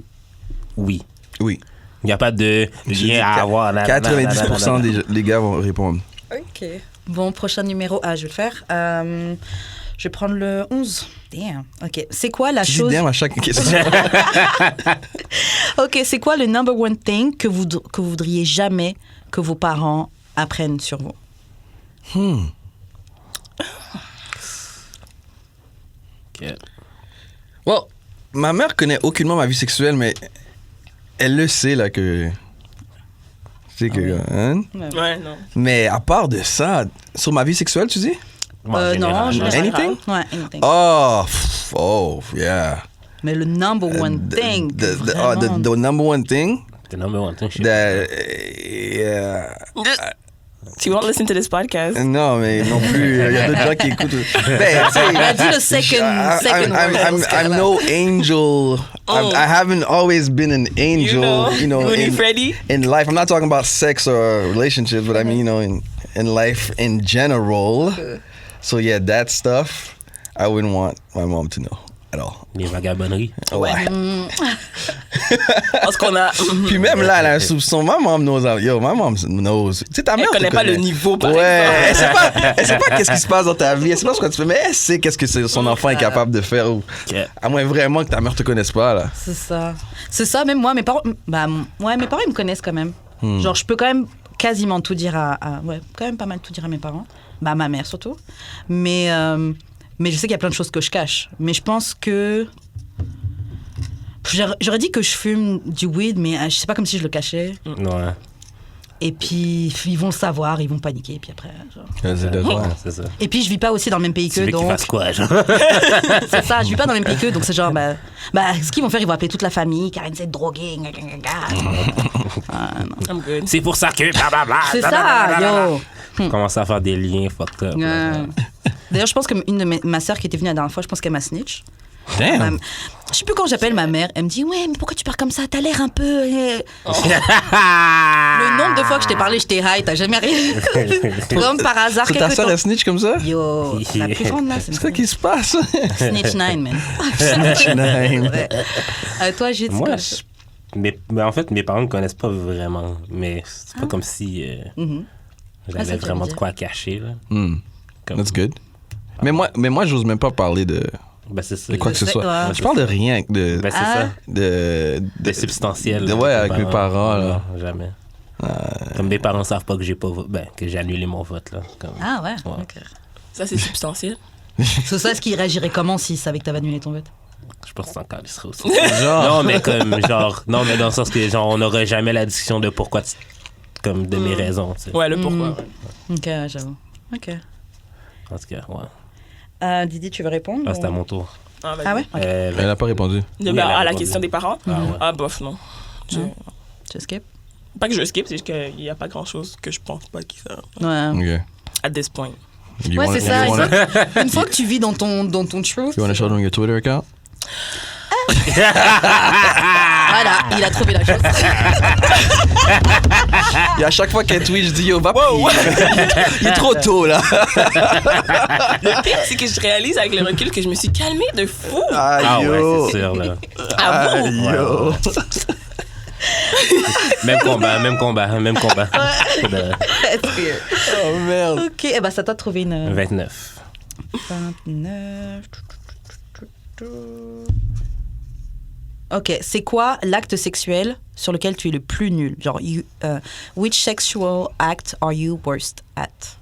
oui? Oui. Il n'y a pas de Je dis lien à avoir. 90% des gars vont répondre. Ok. Bon, prochain numéro. Ah, je vais le faire. Je vais prendre le 11. Damn. Ok. C'est quoi la Tu dis chose... damn à chaque question. Ok, c'est quoi le number one thing que vous voudriez jamais que vos parents apprennent sur vous? Well, ma mère connaît aucunement ma vie sexuelle, mais elle le sait, là, que... C'est que... hein? Ouais, non. Mais à part de ça, sur ma vie sexuelle, tu dis? Non, je Anything? Ouais, anything. Oh, yeah. Mais le number one thing. que vraiment- The number one thing The number one thing, shit. that... yeah. She won't listen to this podcast. Non, mais non plus. Il y a d'autres gens qui écoutent. Ben, Il a dit le second word. I'm no angel. I haven't always been an angel, you know in life. I'm not talking about sex or relationships, but I mean, in life in general. So yeah, that stuff, I wouldn't want my mom to know at all. Les vagabonneries. Ouais. Parce qu'on a... Puis même là, elle a un soupçon. Ma mom knows. Yo, my mom knows. Tu sais, ta mère Elle connaît pas le niveau, par ouais. exemple. Elle sait pas qu'est-ce qui se passe dans ta vie. Elle sait pas ce que tu fais, mais elle sait qu'est-ce que son enfant est capable de faire. À moins vraiment que ta mère te connaisse pas, là. C'est ça, même moi, mes parents... mes parents, ils me connaissent quand même. Genre, je peux quand même quasiment tout dire quand même pas mal tout dire à mes parents. Bah, ma mère, surtout. Mais je sais qu'il y a plein de choses que je cache. Mais je pense que... J'aurais dit que je fume du weed, mais je sais pas, comme si je le cachais. Ouais. Et puis, ils vont le savoir, ils vont paniquer, et puis après... C'est ça. Et puis, je vis pas aussi dans le même pays qu'eux, donc... Tu veux qu'ils fassent quoi, genre? C'est ça, je vis pas dans le même pays qu'eux, donc c'est genre... ce qu'ils vont faire, ils vont appeler toute la famille, Karine s'est droguée, C'est pour ça que... C'est ça, yo! Commencer à faire des liens fucked up. D'ailleurs, je pense que ma sœur qui était venue la dernière fois, je pense qu'elle m'a snitch. Damn. Je sais plus quand j'appelle ma mère, elle me dit ouais mais pourquoi tu parles comme ça, t'as l'air un peu le nombre de fois que je t'ai parlé, je t'ai high, t'as jamais rien. Comme par hasard. C'est ta sœur elle snitch comme ça? Yo, la plus grande là, c'est quoi qui se passe? Snitch 9 man. Snitch 9. Toi Gilles, moi mais en fait mes parents me connaissent pas vraiment, mais c'est pas comme si j'avais vraiment de quoi cacher là. That's good. Mais moi j'ose même pas parler de c'est ça. De quoi que ce soit. Je parle de rien. C'est ça. De substantiel. Ouais, avec mes parents. Là. Non, jamais. Comme mes parents savent pas que que j'ai annulé mon vote. Là. Comme... Ah ouais? Okay. Ça, c'est substantiel. C'est ça, est-ce qu'il réagirait comment s'il savait que t'avais annulé ton vote? Je pense encore il serait aussi. Non, mais dans le sens que genre, on n'aurait jamais la discussion de pourquoi, comme de mes raisons. Tu sais. Ouais, le pourquoi. Ok, j'avoue. Ok. En tout cas, ouais. Didi, tu veux répondre? C'est à mon tour. Ah ouais? Okay. Elle n'a pas répondu. À la question des parents? Bof, non. Tu skip? Pas que je skip, c'est juste qu'il n'y a pas grand-chose que je pense pas qu'ils savent. Ouais. OK. At this point. Ouais, c'est ça. Une fois que tu vis dans ton truth... You want to show them your Twitter account? Voilà, il a trouvé la chose. Et à chaque fois qu'elle tweet, je dis yo, va il est trop tôt là. Le pire, c'est que je réalise avec le recul que je me suis calmée de fou. Ouais, c'est sûr là. Yo. Même combat. Oh merde. Ok, ça t'a trouvé une... 29. Ok, c'est quoi l'acte sexuel sur lequel tu es le plus nul? Genre, which sexual act are you worst at?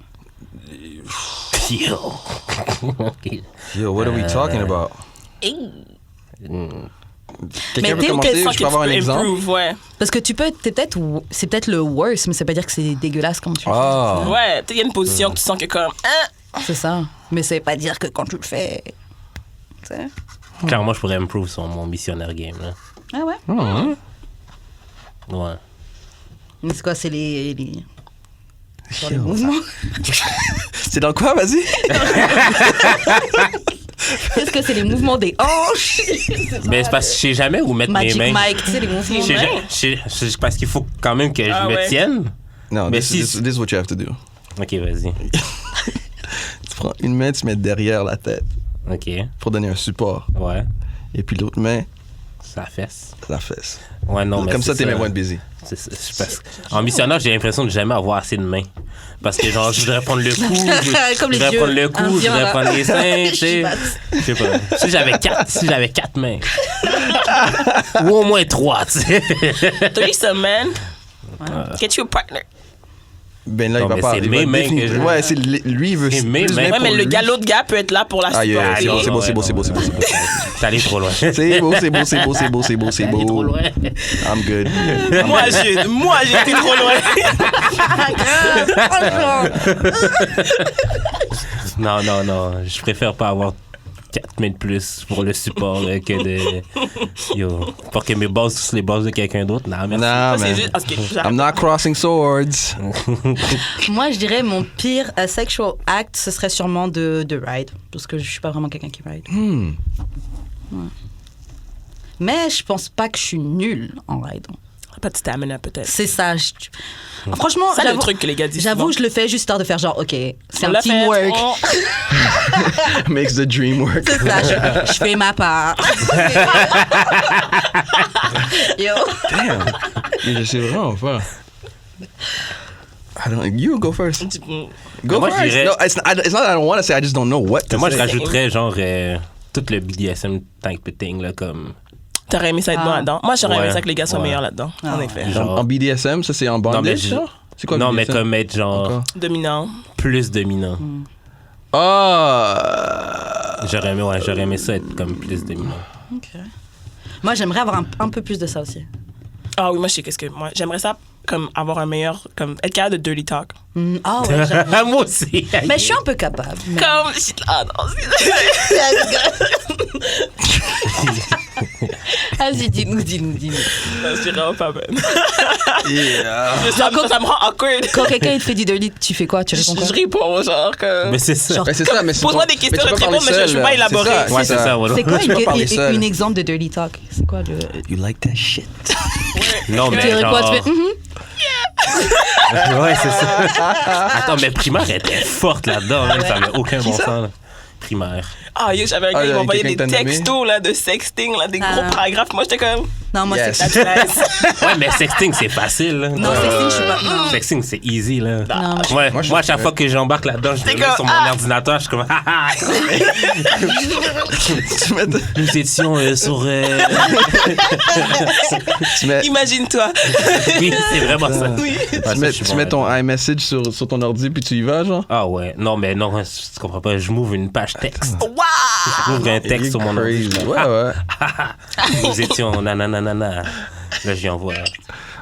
Yo, what are we talking about? Quelqu'un veut commencer? Je peux avoir un exemple? Parce que c'est peut-être le worst, mais ça veut pas dire que c'est dégueulasse quand tu le fais. Ouais, il y a une position que tu sens que comme... C'est ça. Mais ça veut pas dire que quand tu le fais... Tu sais? Clairement, je pourrais improve sur mon missionnaire game. Là. Ah ouais? Ouais. Mais c'est quoi, c'est les mouvements? C'est dans quoi, vas-y? Qu'est-ce que c'est les mouvements des hanches? Mais c'est parce que je sais jamais où mettre Magic mes mains. Mike, tu sais, les mouvements. C'est parce qu'il faut quand même que je me tienne. Non, mais this is what you have to do. Ok, vas-y. Tu prends une main, tu mets derrière la tête. Ok. Pour donner un support. Ouais. Et puis l'autre main... Ça fesse. Ça fesse. Ouais, non, mais comme ça, t'es même moins busy. En missionnaire, j'ai l'impression de jamais avoir assez de mains. Parce que genre, je voudrais prendre le cou, je voudrais prendre le cou, je voudrais prendre les seins, tu sais. Je sais pas. Si j'avais 4 mains. Ou au moins 3, tu sais. Threesome, man. Get you a partner. Ben là, il va pas. C'est mes mains que je... Ouais, c'est lui, il veut... C'est mes mains. Ouais, mais l'autre gars peut être là pour la supporter. C'est beau. T'es allé trop loin. C'est beau. T'es allé trop loin. I'm good. Moi, j'ai été trop loin. Non. Je préfère pas avoir 4 000 de plus pour le support que de. Yo, pour que mes bases tous les bases de quelqu'un d'autre. Non, merci. Nah, man. Juste... Okay, I'm not crossing swords. Moi, je dirais mon pire sexual act, ce serait sûrement de ride. Parce que je suis pas vraiment quelqu'un qui ride. Ouais. Mais je pense pas que je suis nulle en ride. Pas de stamina, peut-être. C'est ça. Franchement, c'est le truc que les gars disent. J'avoue, je le fais juste histoire de faire genre, OK, c'est un teamwork. Makes the dream work. C'est ça, je fais ma part. Yo. Damn. Je sais vraiment pas. You go first. Go moi, first. Dirais... No, it's not that I don't want to say, I just don't know what to moi, say. je rajouterais genre tout le BDSM type thing, là, comme... T'aurais aimé ça être bon là-dedans? Moi, j'aurais aimé ça que les gars soient meilleurs là-dedans, en effet. Genre... En BDSM, ça, c'est en bondage, ça? C'est quoi non, BDSM? mais comme être genre... Dominant. Plus dominant. J'aurais aimé ça être comme plus dominant. OK. Moi, j'aimerais avoir un peu plus de ça aussi. Ah oui, moi, je sais qu'est-ce que... Moi, j'aimerais ça comme avoir un meilleur... Comme être capable de dirty talk. Ah ouais, moi aussi. Mais je suis un peu capable. Mais... Comme... Ah non, Vas-y, dis-nous. Non, je dirais vraiment pas bonne. Yeah. Ça me rend awkward. Quand quelqu'un il te fait du dirty, tu fais quoi? Tu réponds quoi? Je réponds, genre comme... Mais c'est ça. Genre, Mais c'est ça, mais c'est pose-moi des questions de réponse, mais je peux pas élaborer. Ouais, c'est ça. Voilà. c'est quoi peux pas parler seul. une exemple de dirty talk? C'est quoi le... You like that shit? Non, Tu mais dirais quoi? genre... Tu fais, Ouais, c'est ça. Attends, mais primaire était forte là-dedans, même, ça n'a aucun bon sens. Là. Primaire. Ah, yo, j'avais un gars qui m'envoyait des quelqu'un que t'as nommé? textos là, de sexting, là, des gros paragraphes. Moi, j'étais comme... Non, moi, Yes. c'est That's nice. Ouais, mais sexting, c'est facile. Là. Non, sexting, je suis pas... Non. Sexting, c'est easy, là. Non, Moi, à chaque fois que j'embarque là-dedans, je me mets sur mon ordinateur, je suis comme... Nous étions sur... Imagine-toi. Oui, c'est vraiment ça. Oui. Tu mets ton iMessage sur ton ordi puis tu y vas, genre? Ah ouais, non, mais non, tu comprends pas, je m'ouvre une page texte. Wow! J'ouvre un texte sur mon ordi. Ouais. Nous étions nananana. Là, j'y envoie.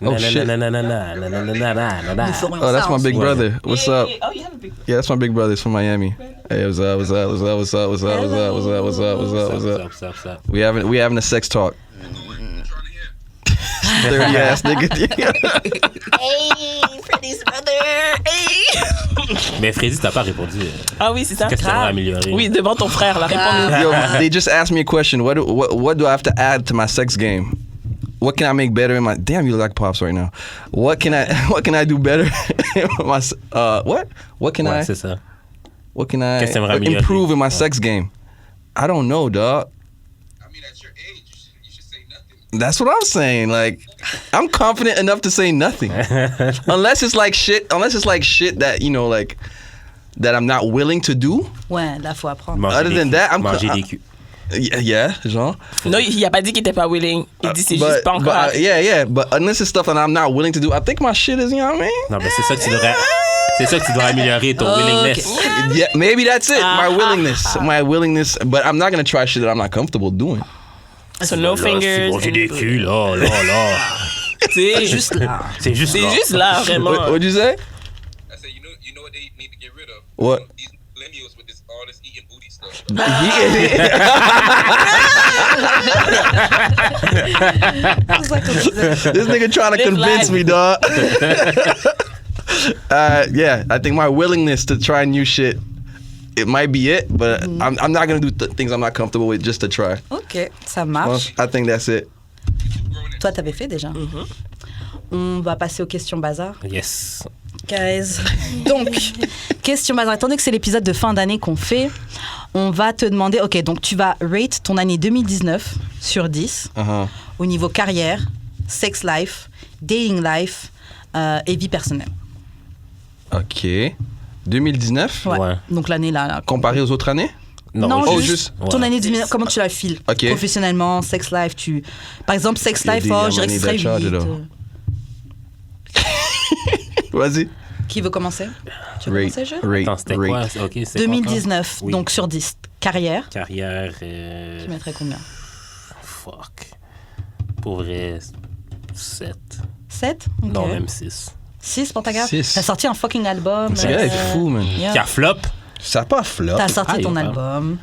Oh, shit. Nananana. Oh, that's my big brother. What's up? Oh, you have a big... Yeah, that's my big brother. He's from Miami. Hey, what's up? We having a sex talk. Dirty ass nigga. Hey, Freddy's brother! Hey! Mais Freddy, t'as pas répondu. Ah oui, c'est ça. Qu'est-ce que t'aimerais améliorer? Oui, devant ton frère, là, réponds-nous. Yo, they just asked me a question. What do I have to add to my sex game? What can I make better in my... Damn, you look like Pops right now. What can I do better in my... What can Ouais, I... c'est ça. What can I Qu'est-ce que t'aimerais améliorer? improve in my sex game? I don't know, dog. I mean, at your age, you should say nothing. That's what I'm saying. Like, I'm confident enough to say nothing. Unless it's like shit that, you know, like, that I'm not willing to do. Ouais, là, faut apprendre. Other than that, I'm... Manger des culs. Yeah, genre. Non, il a pas dit qu'il était pas willing. Il dit c'est juste pas encore. Yeah. But unless it's stuff that I'm not willing to do, I think my shit is, you know what I mean? Non, mais c'est ça que tu devrais... C'est ça que tu dois améliorer, ton willingness. Okay. Yeah, maybe that's it. My willingness. But I'm not gonna try shit that I'm not comfortable doing. So no fingers. Manger des culs, là. C'est Juste là. C'est juste là. C'est juste là, vraiment. What'd you say? I say, you know what they need to get rid of? What? These millennials with all this eating booty stuff. This nigga trying to Live convince life. me, dog. Yeah, I think my willingness to try new shit, it might be it, but I'm not gonna do things I'm not comfortable with just to try. OK, ça Well, marche. I think that's it. Toi, t'avais fait déjà. On va passer aux questions bazar. Yes. Guys. Donc, question bazar. Étant donné que c'est l'épisode de fin d'année qu'on fait, on va te demander, OK, donc tu vas rate ton année 2019 sur 10 au niveau carrière, sex life, dating life et vie personnelle. OK. 2019? Ouais. Donc l'année là. Comparé aux autres années? Non, Oh, juste ouais. ton année 2019, comment tu la files? OK. Professionnellement, sex life, Par exemple, sex Il y a life, des je dirais que ce serait money that 8. charge, Vas-y. Qui veut commencer? Tu veux commencer, je? Attends, c'était quoi? OK, c'est 2019, Oui. donc sur 10. Carrière, Carrière... tu mettrais combien? Fuck. Pour vrai, 7. 7? Non, même 6. 6 pour ta garde? 6. T'as sorti un fucking album. Ce gars est fou, man. Yeah. Qui a flop? Ça n'a pas flop. T'as sorti ton ouais. album.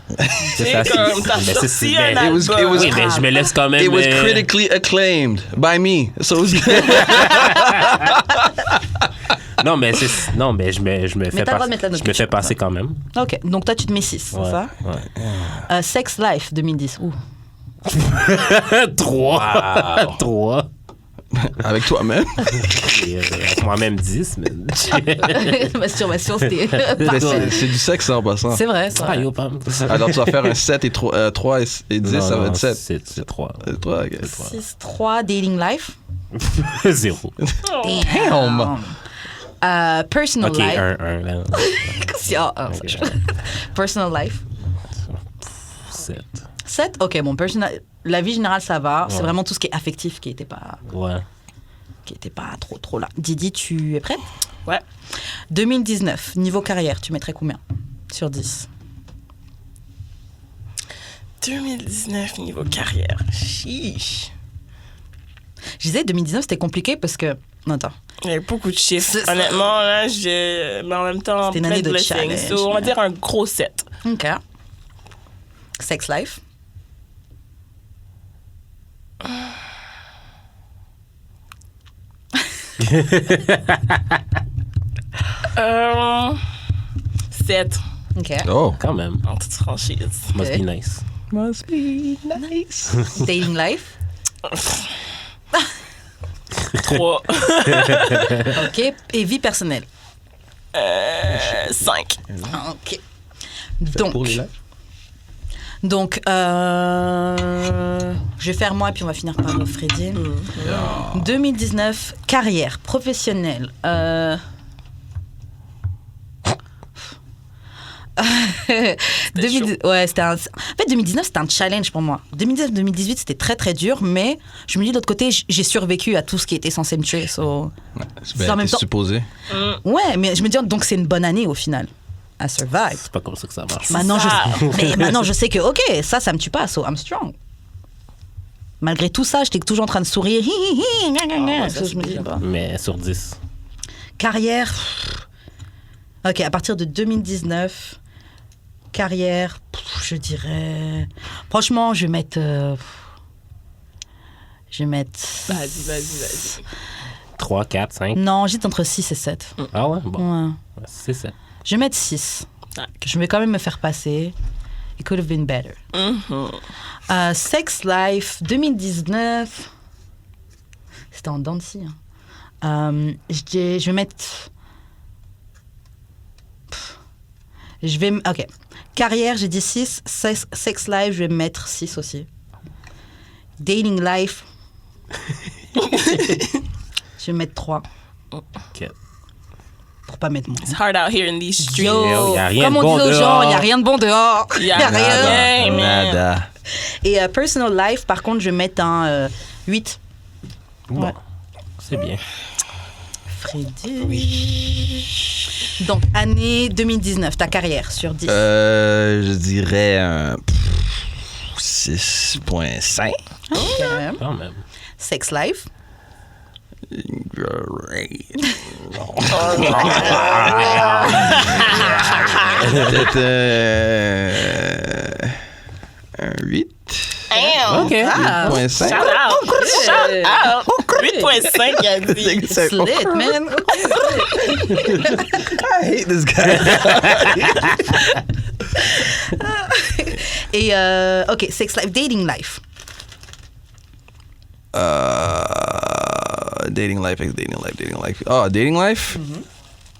C'est ça, comme t'as sorti un album. Oui, mais je me laisse quand même. It was critically acclaimed by me. So it was Non, mais je me fais t'as le droit de mettre la note je que me tu fais veux. passer quand même. Ok, donc toi, tu te mets 6, c'est ça? Ouais. Sex Life 2010. Ouh. 3. 3. avec toi-même. Moi-même 10, mais. Masturbation, c'était Mais parfait. c'est du sexe, ça, en passant. C'est vrai, ça. Ah, yo, pam. Alors, tu vas faire un 7 et 3 et 10, ça va être 7. C'est 3. 3, ok. 6-3, Dating Life. 0. Damn. Personal Ok, Life. 1, là. Personal Life. 7. 7? Ok, bon, la vie générale, ça va. C'est Ouais. vraiment tout ce qui est affectif qui n'était pas, Ouais. trop là. Didi, tu es prête? Ouais. 2019, niveau carrière, tu mettrais combien sur 10? 2019, niveau carrière. Chiche. Je disais, 2019, c'était compliqué parce que... Non, attends. Il y a beaucoup de chiffres. C'est ça. Honnêtement, là, mais en même temps, C'était une plein année de de blessings. challenge, So, on va mais- dire un gros 7. OK. Sex Life. Euh, 7. OK. Oh. Quand même. En toute franchise. Must Ok. be nice. Must be nice. Dating Life. 3. OK. Et vie personnelle. 5. OK. Pour les lives? Donc, je vais faire moi et puis on va finir par Freddy. 2019, carrière professionnelle. 2019, c'était un challenge pour moi. 2019-2018, c'était très très dur, mais je me dis de l'autre côté, j'ai survécu à tout ce qui était censé me tuer. So... Ben, en même t'es temps- supposé. Ouais, mais je me dis donc c'est une bonne année au final. I survive. C'est pas comme ça que ça marche. Maintenant ça. mais maintenant, je sais que, OK, ça me tue pas, so I'm strong. Malgré tout ça, j'étais toujours en train de sourire. Hi, hi, hi, gna, gna, gna. So, je me dis, bah. Mais sur 10. Carrière. OK, à partir de 2019, carrière, je dirais... Franchement, je vais mettre... Vas-y. 3, 4, 5. Non, j'étais entre 6 et 7. Ah ouais? Bon. Ouais. C'est ça. Je vais mettre 6. Ah, Je vais quand même me faire passer. It could have been better. Sex Life 2019. C'était en dents de scie, hein. Je vais mettre. Ok. Carrière, j'ai dit 6. Sex Life, je vais mettre 6 aussi. Dating Life. Je vais mettre 3. Ok. Pour pas mettre moins. It's hard out here in these streets. Yo, y a rien comme de on bon dit aux gens, dehors. il n'y a rien de bon dehors. Y a rien. rien, man. Nada. Et Personal Life, par contre, je vais mettre un 8. Bon. Ouais. C'est bien. Freddy. Donc, année 2019, ta carrière sur 10. Je dirais un 6.5. Ok. Quand même. Sex Life. Peut-être un 8. Damn. Ok. Ah, 8.5. Shout out. Shout out. 8.5, il a dit. it's lit, man. I hate this guy. Et, ok, Sex Life, Dating Life. Dating life. Oh, dating life?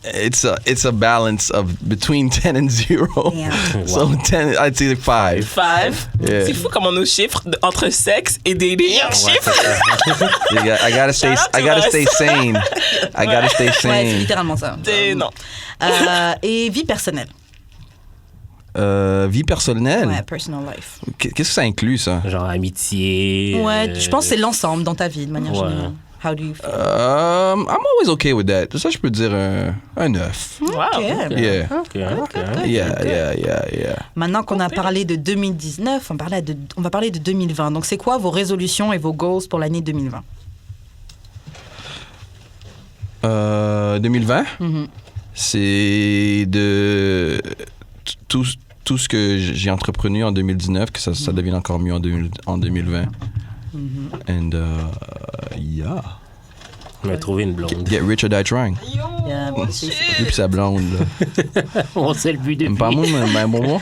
It's a balance of between 10 and 0. Yeah. So 10, I'd say 5. 5. Yeah. C'est fou comment nos chiffres entre sexe et dating. Chiffres. I gotta stay. Shout out I to gotta us. stay sane. I gotta stay Ouais, c'est sane. littéralement ça. Non. Et vie personnelle. Vie personnelle. Ouais, personal life. Qu'est-ce que ça inclut ça? Genre amitié. Ouais, je pense que c'est l'ensemble dans ta vie, de manière ouais. générale. How do you feel? I'm always okay with that. Ça, je peux dire un 9. Wow. Ok. Yeah. Ok. Yeah. Maintenant qu'on a parlé de 2019, on va parler de 2020. Donc, c'est quoi vos résolutions et vos goals pour l'année 2020? 2020, Mhm. c'est de tout ce que j'ai entreprené en 2019, que ça devienne encore mieux en 2020. And yeah. On a trouvé une blonde. Get rich or die trying. Yeah, Lui pis sa blonde, là. On sait le but depuis. Pas moi, mais un bon mot.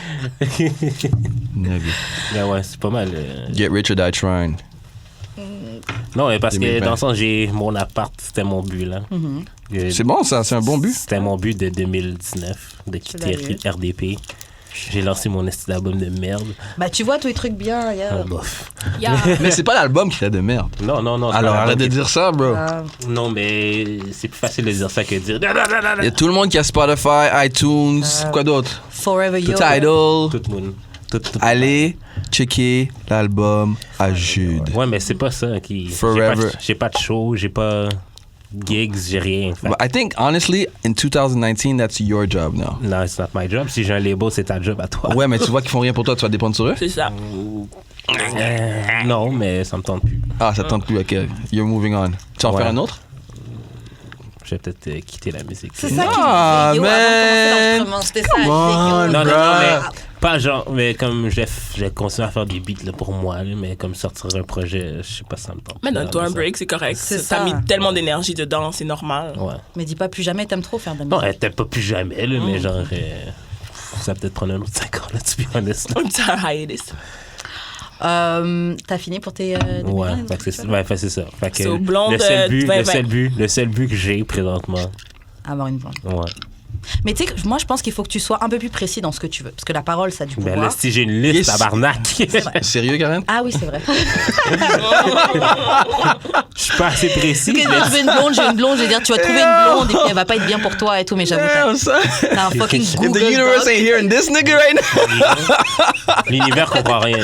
Mais ouais, c'est pas mal. Get rich or die trying. Non, mais parce 2020. que dans le sens, j'ai mon appart, c'était mon but, là. C'est bon, ça, c'est un bon but. C'était mon but de 2019, de quitter RDP. J'ai lancé mon esti d'album de merde. Bah, tu vois tous les trucs bien. Yeah. Bof. Mais c'est pas l'album qui t'a de merde. Non. Alors arrête de dire ça, bro. Non, mais c'est plus facile de dire ça que de dire. Il y a tout le monde qui a Spotify, iTunes, quoi d'autre? Forever Young. Tidal. Tout le monde. Tout. Allez checker l'album à Jude. Ouais, mais c'est pas ça qui. Forever. J'ai pas de show, j'ai pas gigs, j'ai rien. Fait. But I think, honestly, in 2019, that's your job now. No, it's not my job. Si j'ai un label, c'est ta job à toi. Ouais, mais tu vois qu'ils font rien pour toi, tu vas dépendre sur eux? C'est ça. Non, mais ça me tente plus. Ah, ça te tente plus, ok. You're moving on. Tu vas en Ouais. faire un autre? Je vais peut-être quitter la musique. C'est ça qui Ah, me disait, yo, avant de commencer l'enregistrement, c'était ça. elle disait, yo, Non, mais pas genre, mais comme j'ai continué à faire des beats là, pour moi, là, mais comme sortir un projet, je sais pas, ça me tente. Mais donne-toi un break, c'est correct. C'est T'as ça. mis tellement d'énergie dedans, c'est normal. Ouais. Mais dis pas plus jamais, t'aimes trop faire de la Non, musique. elle t'aime pas plus jamais, là, mais genre, ça va peut-être prendre un autre 5 ans, là, to be honest. Là. Un petit hiatus. T'as fini pour tes... Ouais, fait que c'est ça. Fait que So, blonde, le seul 2020. but que j'ai présentement. Avoir une blonde. Ouais. Mais tu sais, moi, je pense qu'il faut que tu sois un peu plus précis dans ce que tu veux. Parce que la parole, ça a du pouvoir. Ben là, si j'ai une liste, Yes. tabarnak. Sérieux, Karen? Ah oui, c'est vrai. Je suis pas assez précis. Parce que je veux une blonde, j'ai une blonde, je vais dire, tu vas trouver une blonde et puis elle va pas être bien pour toi et tout, mais j'avoue, t'as un fucking If Google the universe Doc. ain't hearing this nigga right now, L'univers comprend rien.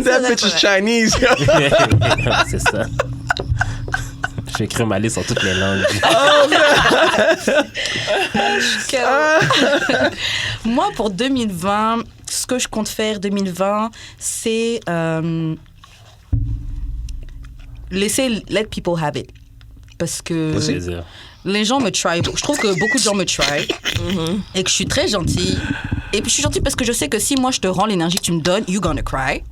that bitch is Chinese. C'est ça. J'ai écrit ma liste en toutes les langues. Moi, pour 2020, ce que je compte faire 2020, c'est let people have it. Parce que C'est-à-dire. les gens me try. Je trouve que beaucoup de gens me try et que je suis très gentille. Et puis je suis gentille parce que je sais que si moi je te rends l'énergie que tu me donnes, you gonna cry.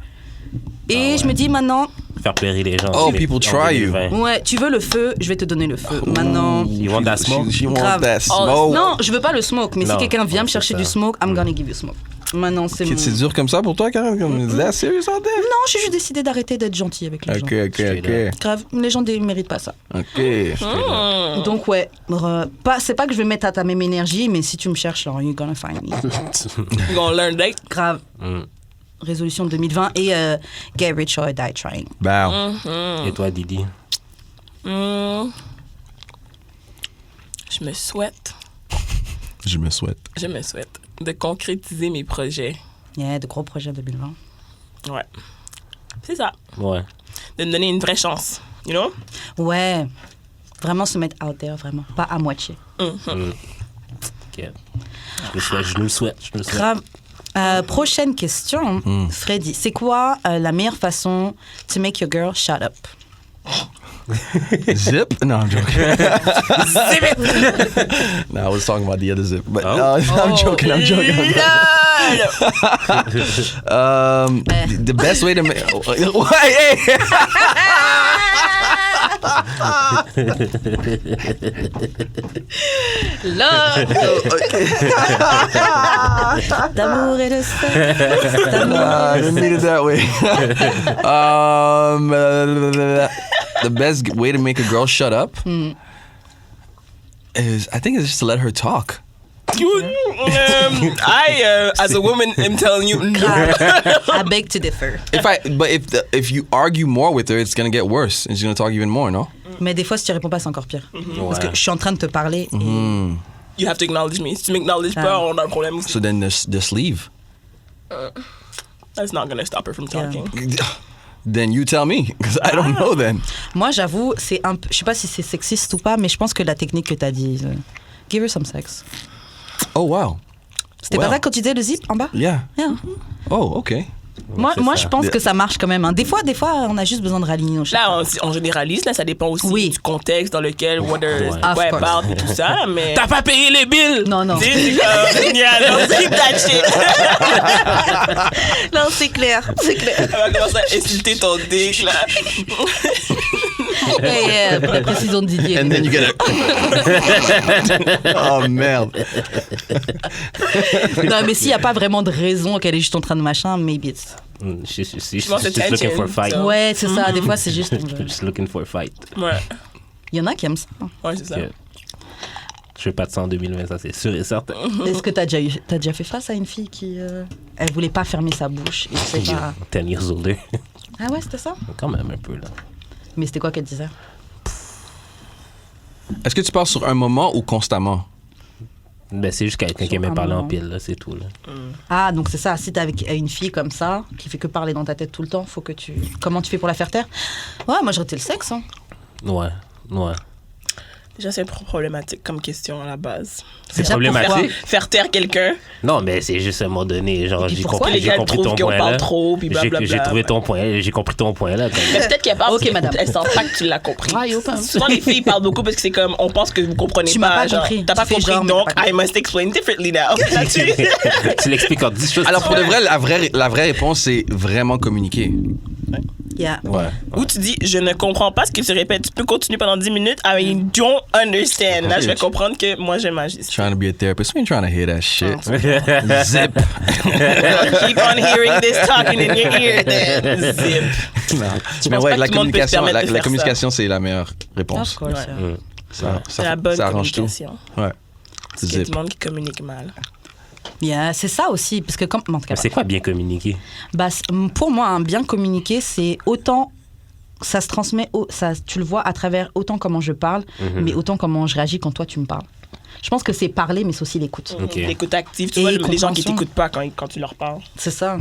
Et je me dis maintenant, Faire pleurer les gens. Oh, people try you. ouais, tu veux le feu, je vais te donner le feu. Maintenant, You want that smoke? She wants Grave. that Oh, smoke. non, je veux pas le smoke, mais Non, si quelqu'un vient me c'est chercher ça. du smoke, I'm gonna give you smoke. Maintenant, c'est mon... C'est dur comme ça pour toi, Karen? Comme, is that serious out there? Non, j'ai juste décidé d'arrêter d'être gentille avec les gens. Ok. Grave, les gens ne méritent pas ça. Ok. Donc ouais, c'est pas que je vais mettre à ta même énergie, mais si tu me cherches, alors you're gonna find me. You're gonna learn that. Grave. Résolution 2020 et get rich or die trying. Bow. Et toi, Didi? Je me souhaite Je me souhaite. de concrétiser mes projets. Yeah, de gros projets 2020. Ouais. C'est ça. Ouais. De me donner une vraie chance. You know? Ouais, vraiment se mettre out there, vraiment, pas à moitié. Ok. Je nous le souhaite. Grave. Prochaine question, Freddy. C'est quoi la meilleure façon to make your girl shut up? Zip? No, I'm joking. Zip it! No, I was talking about the other zip. But no, I'm joking. The best way to make... Hey! D'amour et de sexe. I didn't mean it that way. The best way to make a girl shut up is, I think, it's just to let her talk. I, as a woman, am telling you no. I beg to differ. If you argue more with her, it's gonna get worse. And she's gonna talk even more, no? Mais des fois, si tu réponds pas, c'est encore pire. Parce que je suis en train de te parler. Et... You have to acknowledge me. Si tu m'acknowledges pas, on a un problème aussi. So then just leave. That's not gonna stop her from talking. Then you tell me, because I don't know then. Moi, j'avoue, c'est un peu... Je sais pas si c'est sexiste ou pas, mais je pense que la technique que t'as dit... give her some sex. Oh, wow. C'était pas ça quand tu disais le zip en bas? Yeah. Yeah. Oh, okay. Moi, je pense que ça marche quand même. Hein. Des fois, on a juste besoin de raligner nos Là, on généralise. Là, ça dépend aussi du contexte dans lequel quoi elle parle et tout ça. Mais... T'as pas payé les billes! Non. C'est comme génial. Non, keep that shit. Non, c'est clair. Elle va commencer à insulter ton dick, là. Pour la précision de Didier. And then you get Oh, merde. Non, mais s'il n'y a pas vraiment de raison qu'elle est juste en train de machin, maybe it's... She's just looking for a fight. Ouais, c'est ça. Des fois, c'est juste... Just looking for a fight. Ouais. Il y en a qui aiment ça. Ouais, c'est ça. Yeah. Je vais pas de ça en 2020, ça c'est sûr et certain. Est-ce que t'as déjà fait face à une fille qui... elle voulait pas fermer sa bouche et c'est pas... 10 years older. Ah ouais, c'était ça? Quand même un peu, là. Mais c'était quoi qu'elle disait? Est-ce que tu parles sur un moment ou constamment? Ben, c'est juste quelqu'un qui aimait parler en pile, là, c'est tout. Là. Ah, donc c'est ça. Si t'es avec une fille comme ça, qui fait que parler dans ta tête tout le temps, faut que tu... Comment tu fais pour la faire taire? Ouais, moi, j'aurais été le sexe. Hein. Ouais. Déjà, c'est problématique comme question à la base. C'est problématique. Faire taire quelqu'un. Non, mais c'est juste à un moment donné, genre, j'ai compris ton point là. Trop, puis blablabla. J'ai trouvé ton point, j'ai compris ton point là. Mais peut-être qu'elle parle, ok, madame. Elle sent pas que tu l'as compris. Ah, Souvent, les filles parlent beaucoup parce que c'est comme, on pense que vous comprenez tu pas. M'as pas compris. T'as pas compris, donc I must explain differently now. Tu l'expliques en 10 choses. Alors, pour de vrai, la vraie réponse, c'est vraiment communiquer. Yeah. Ouais. Ou tu dis, je ne comprends pas ce que tu répètes. Tu peux continuer pendant 10 minutes. I don't understand. Là, je vais comprendre que moi, j'aime ma gestion. Trying to be a therapist. We ain't trying to hear that shit. Zip. Keep on hearing this talking in your ear, then. Zip. Mais ouais, la communication, communication, c'est la meilleure réponse. Of course, ouais. C'est la bonne ça arrange tout. communication. Ouais. Il y a du monde qui communique mal. Yeah, c'est ça aussi. Parce que en tout cas, c'est quoi bien communiquer? Bah, pour moi, un bien communiquer, c'est autant... Ça se transmet, tu le vois à travers autant comment je parle, mais autant comment je réagis quand toi, tu me parles. Je pense que c'est parler, mais c'est aussi l'écoute. Okay. L'écoute active. Tu vois, les gens qui t'écoutent pas quand tu leur parles. C'est ça.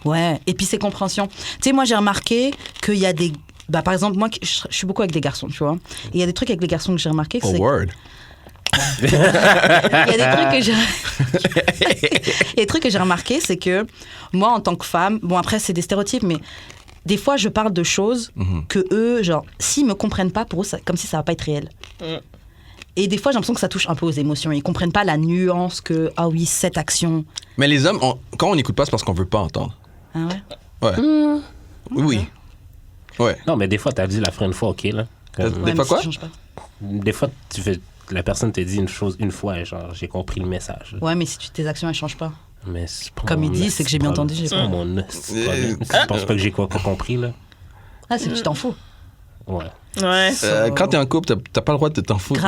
Ouais. Et puis, c'est compréhension. Tu sais, moi, j'ai remarqué qu'il y a des... Bah, par exemple, moi, je suis beaucoup avec des garçons, tu vois. Et il y a des trucs avec les garçons que j'ai remarqué. Oh, word. Il y a des trucs que j'ai remarqué, c'est que moi, en tant que femme, bon, après, c'est des stéréotypes, mais des fois, je parle de choses que eux, genre, s'ils me comprennent pas, pour eux, comme si ça va pas être réel. Et des fois, j'ai l'impression que ça touche un peu aux émotions. Ils comprennent pas la nuance que, ah oui, cette action. Mais les hommes, quand on n'écoute pas, c'est parce qu'on veut pas entendre. Ah ouais? Ouais. Oui. Ouais. Non, mais des fois, t'as dit la frère une fois, ok, là. Des fois quoi? Des fois, la personne te dit une chose une fois, et genre, j'ai compris le message. Ouais, mais si tes actions, elles changent pas. Mais c'est pas comme il dit, c'est que j'ai bien entendu. C'est pas mon Je pense pas que j'ai quoi compris, là. Ah, c'est que tu t'en fous. Ouais. Ouais. Quand t'es en couple, t'as pas le droit de t'en foutre.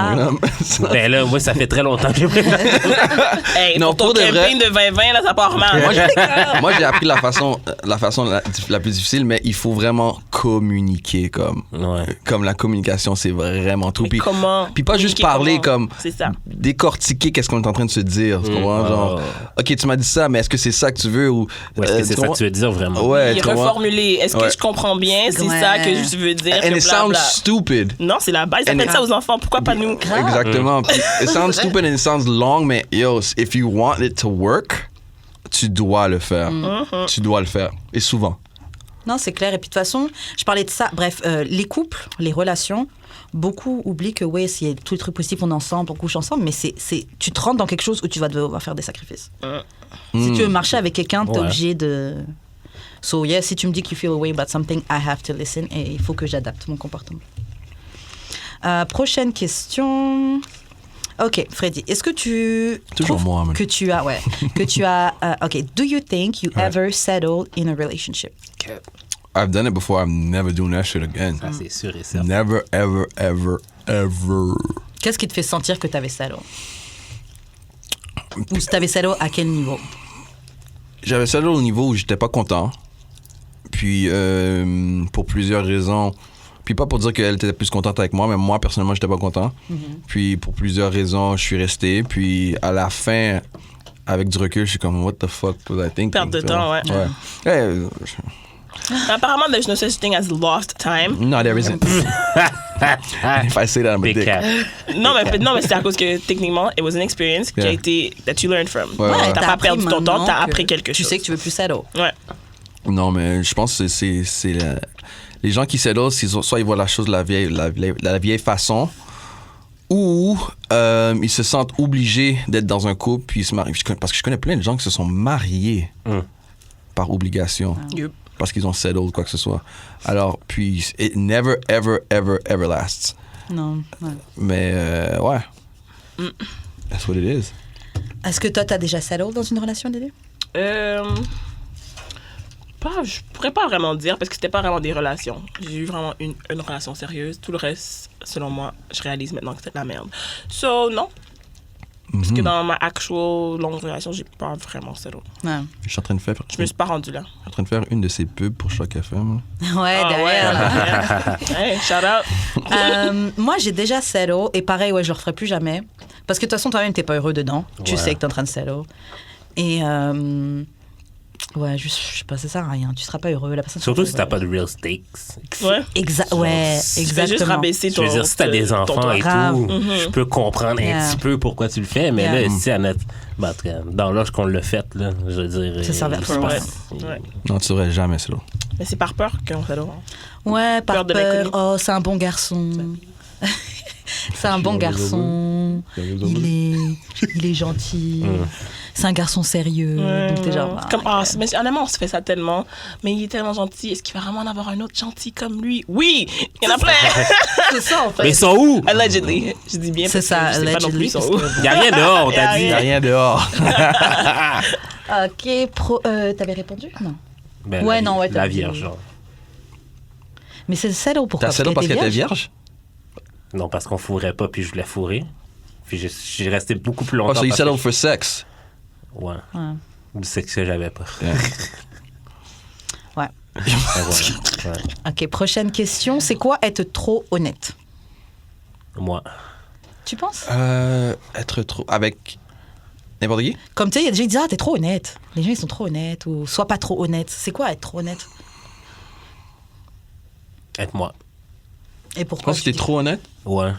Ben là, moi, ça fait très longtemps que j'ai pris. Hey, non, pour ton campagne de 2020, là, ça part mal. Moi, j'ai appris la façon la plus difficile, mais il faut vraiment communiquer comme la communication, c'est vraiment tout. Puis comment? Puis pas juste parler comme c'est ça. Décortiquer qu'est-ce qu'on est en train de se dire. Tu comprends? Genre, ok, tu m'as dit ça, mais est-ce que c'est ça que tu veux ou est-ce que c'est ça que tu veux dire vraiment? Ouais. Reformuler. Est-ce que je comprends bien? C'est ça que je veux dire. And it sounds stupid. Non, c'est la base. Ils appellent ça aux enfants. Pourquoi pas nous? Exactement. It sounds stupid and it sounds long, mais yo, if you want it to work, tu dois le faire. Tu dois le faire. Et souvent. Non, c'est clair. Et puis de toute façon, je parlais de ça. Bref, les couples, les relations, beaucoup oublient que ouais, s'il y a tous les trucs positifs, on est ensemble, on couche ensemble, mais tu te rentres dans quelque chose où tu vas devoir faire des sacrifices. Si tu veux marcher avec quelqu'un, t'es obligé de... So yeah, si tu me dis que you feel a way about something, I have to listen et il faut que j'adapte mon comportement. Prochaine question. Ok, Freddy, est-ce que tu toujours moi, que tu as ok, do you think you ever settled in a relationship? I've done it before. I'm never doing that shit again. Ça, c'est sûr et certain. Never, ever, ever, ever. Qu'est-ce qui te fait sentir que tu avais settled? Ou tu avais settled à quel niveau? J'avais settled au niveau où j'étais pas content. Puis, pour plusieurs raisons. Puis pas pour dire qu'elle était plus contente avec moi, mais moi, personnellement, j'étais pas content. Puis pour plusieurs raisons, je suis resté. Puis à la fin, avec du recul, je suis comme, what the fuck was I thinking? Perte de temps, ouais. Apparemment, there's no such thing as lost time. No, there isn't. If I say that, I'm a dick. Non, mais c'est à cause que, techniquement, it was an experience qui a été, that you learned from. Ouais. T'as pas perdu ton temps, t'as appris quelque chose. Tu sais que tu veux plus settle. Ouais. Non, mais je pense que les gens qui settle, soit ils voient la chose de la vieille façon, ou ils se sentent obligés d'être dans un couple, puis ils se marient. Parce que je connais plein de gens qui se sont mariés par obligation. Yep. Parce qu'ils ont settled, quoi que ce soit. Alors, puis, it never, ever, ever, ever lasts. Non. Ouais. Mais, ouais. That's what it is. Est-ce que toi, t'as déjà settled dans une relation, Dédé? Je pourrais pas vraiment dire parce que c'était pas vraiment des relations. J'ai eu vraiment une relation sérieuse. Tout le reste, selon moi, je réalise maintenant que c'est de la merde. So, non. Parce que dans ma actual longue relation, j'ai pas vraiment settled. Ouais. Je suis en train de faire... Je me suis pas rendue là. Je suis en train de faire une de ces pubs pour Choc FM. Ouais, derrière. Là. Hey, shout out. Moi, j'ai déjà settle et pareil, ouais, je le referai plus jamais. Parce que de toute façon, toi-même, t'es pas heureux dedans. Ouais. Tu sais que t'es en train de settle. Et ouais, juste, je sais pas, ça sert à rien. Tu seras pas heureux. La personne surtout si t'as pas de real stakes. Ouais. Ouais, exactement. Tu fais juste rabaisser ton... Je veux dire, si t'as des enfants et tout, je peux comprendre un petit peu pourquoi tu le fais, mais là, si dans l'âge qu'on l'a fait, là, je veux dire... Ça servait à rien. Ouais. Non, tu devrais jamais, c'est là. Mais c'est par peur qu'on fait là. Ouais, par de peur. Oh, c'est un bon garçon. C'est un bon garçon. Il est gentil. C'est un garçon sérieux. Donc t'es genre... mais honnêtement, on se fait ça tellement. Mais il est tellement gentil. Est-ce qu'il va vraiment en avoir un autre gentil comme lui? Oui! Il y en a plein! C'est ça, en fait. Mais ils sont où? Allegedly. Je dis bien. C'est ça, je sais pas non plus, ils sont où. Il n'y a rien dehors, t'as dit. Il n'y a rien dehors. OK. T'avais répondu? Non. Ben, ouais, non, ouais. La vierge, genre. Mais c'est settle pourquoi? T'as settle parce qu'elle était vierge? Non, parce qu'on fourrait pas, puis je voulais fourrer. Puis j'ai resté beaucoup plus longtemps. Oh, so you settled for sex? Ouais. Du sexe que j'avais pas. Ouais. Ouais. OK, prochaine question. C'est quoi être trop honnête? Moi. Tu penses? Être trop... Avec n'importe qui? Comme tu sais, il y a des gens qui disent « Ah, t'es trop honnête. » Les gens, ils sont trop honnêtes. Ou « Sois pas trop honnête. » C'est quoi être trop honnête? Être moi. Et pourquoi? Parce que t'es trop honnête? Ouais.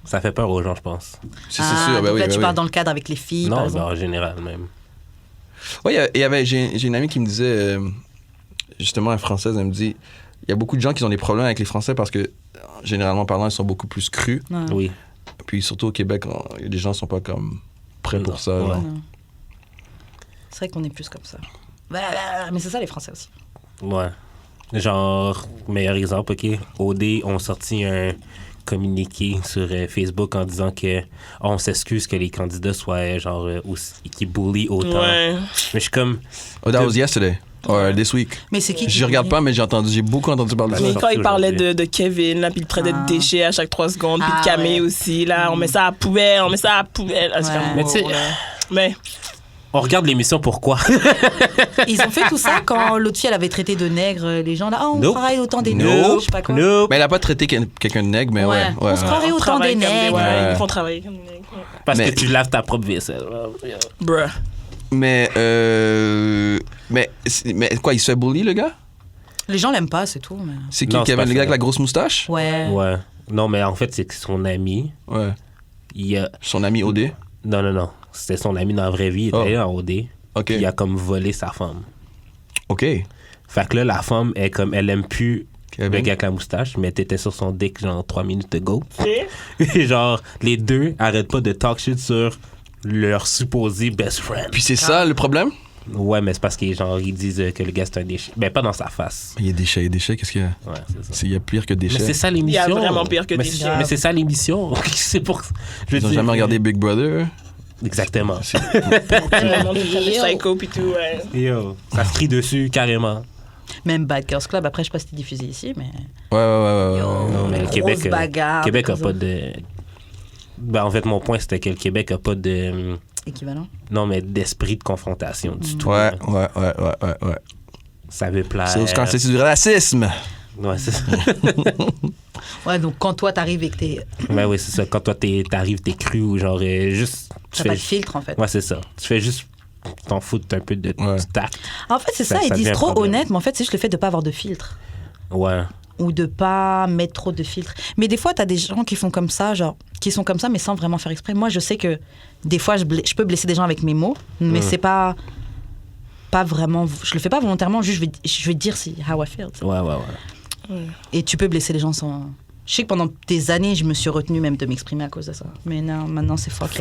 Ça fait peur aux gens, je pense. C'est sûr. Donc là, tu oui. parles dans le cadre avec les filles, par Non, exemple? en général, même. Oui, j'ai une amie qui me disait, justement, une Française, elle me dit, il y a beaucoup de gens qui ont des problèmes avec les Français parce que, généralement parlant, ils sont beaucoup plus crus. Ouais. Oui. Puis surtout au Québec, les gens sont pas comme prêts pour ça. Ouais. C'est vrai qu'on est plus comme ça. Mais c'est ça, les Français aussi. Ouais. Genre, meilleur exemple, OK, OD ont sorti un communiqué sur Facebook en disant que on s'excuse que les candidats soient genre qui bullient autant. Ouais. Mais je suis comme... Oh, that was yesterday. Or this week. Mais c'est qui? Je regarde pas, mais j'ai beaucoup entendu parler de Mais ça. quand il parlait de Kevin, là, puis il traitait de déchets à chaque 3 secondes, puis de Camille aussi, là, on met ça à la poubelle, on met ça à la poubelle. Ah, c'est comme, Mais tu sais, mais on regarde l'émission pourquoi? Ils ont fait tout ça quand l'autre fille, elle avait traité de nègre les gens là. Oh, on Nope. travaille autant des Nope. nègres, je sais pas quoi. Nope. Mais elle a pas traité quelqu'un de nègre, mais ouais. On se croirait on autant des travaille comme nègres. ouais, ils font travailler comme des nègres. Parce Mais- que tu laves ta propre vaisselle. Bruh. Mais quoi, il se fait bully, le gars? Les gens l'aiment pas, c'est tout. Mais... C'est qui, Non, c'est Kevin, pas le gars ça. avec la grosse moustache? Ouais. Ouais. Non, mais en fait, c'est que son ami, Ouais. il a... Son ami OD? Non. C'était son ami dans la vraie vie. Il était en OD. OK. Puis il a comme volé sa femme. OK. Fait que là, la femme, elle aime plus Kevin. le gars avec la moustache, mais t'étais sur son dick genre 3 minutes ago. Et Et genre, les deux arrêtent pas de talk shit sur leur supposé best friend. Puis c'est ça le problème? Ouais, mais c'est parce qu'ils genre, ils disent que le gars c'est un déchet. Ben, pas dans sa face. Il y a des déchets, qu'est-ce qu'il y a? Ouais, c'est ça. Il y a pire que Mais déchets. c'est ça il y l'émission. a vraiment pire que mais déchets. Mais c'est ça l'émission. C'est pour. Je veux Ils ont dire- jamais regardé Big Brother? Exactement. le monde est psycho, puis tout, ouais. Yo, ça se crie dessus carrément. Même Bad Girls Club, après, je sais pas si c'était diffusé ici, mais. Ouais. Non, mais le grosse Québec, bagarre, Québec a comme pas ça. de. Ben, en fait, mon point, c'était que le Québec a pas de. Équivalent. Non, mais d'esprit de confrontation du tout. Ouais. Ça veut plaire. C'est quand c'est du racisme. Ouais, c'est ça. Ouais, donc quand toi, t'arrives et que t'es. Ben oui, c'est ça. Quand toi, t'arrives, t'es cru ou genre juste. T'as pas de filtre, en fait. Ouais, c'est ça. Tu fais juste t'en foutre un peu de Ouais. du tact. En fait, c'est ça, Ça ils devient disent un trop problème. honnête, mais en fait, c'est juste le fait de pas avoir de filtre. Ouais. Ou de pas mettre trop de filtres. Mais des fois, t'as des gens qui font comme ça, genre, qui sont comme ça, mais sans vraiment faire exprès. Moi, je sais que des fois, je peux blesser des gens avec mes mots, mais c'est pas. pas vraiment, je le fais pas volontairement, juste je vais te dire how I feel. Ouais. Et tu peux blesser les gens sans. Je sais que pendant des années, je me suis retenue même de m'exprimer à cause de ça. Mais non, maintenant c'est fuck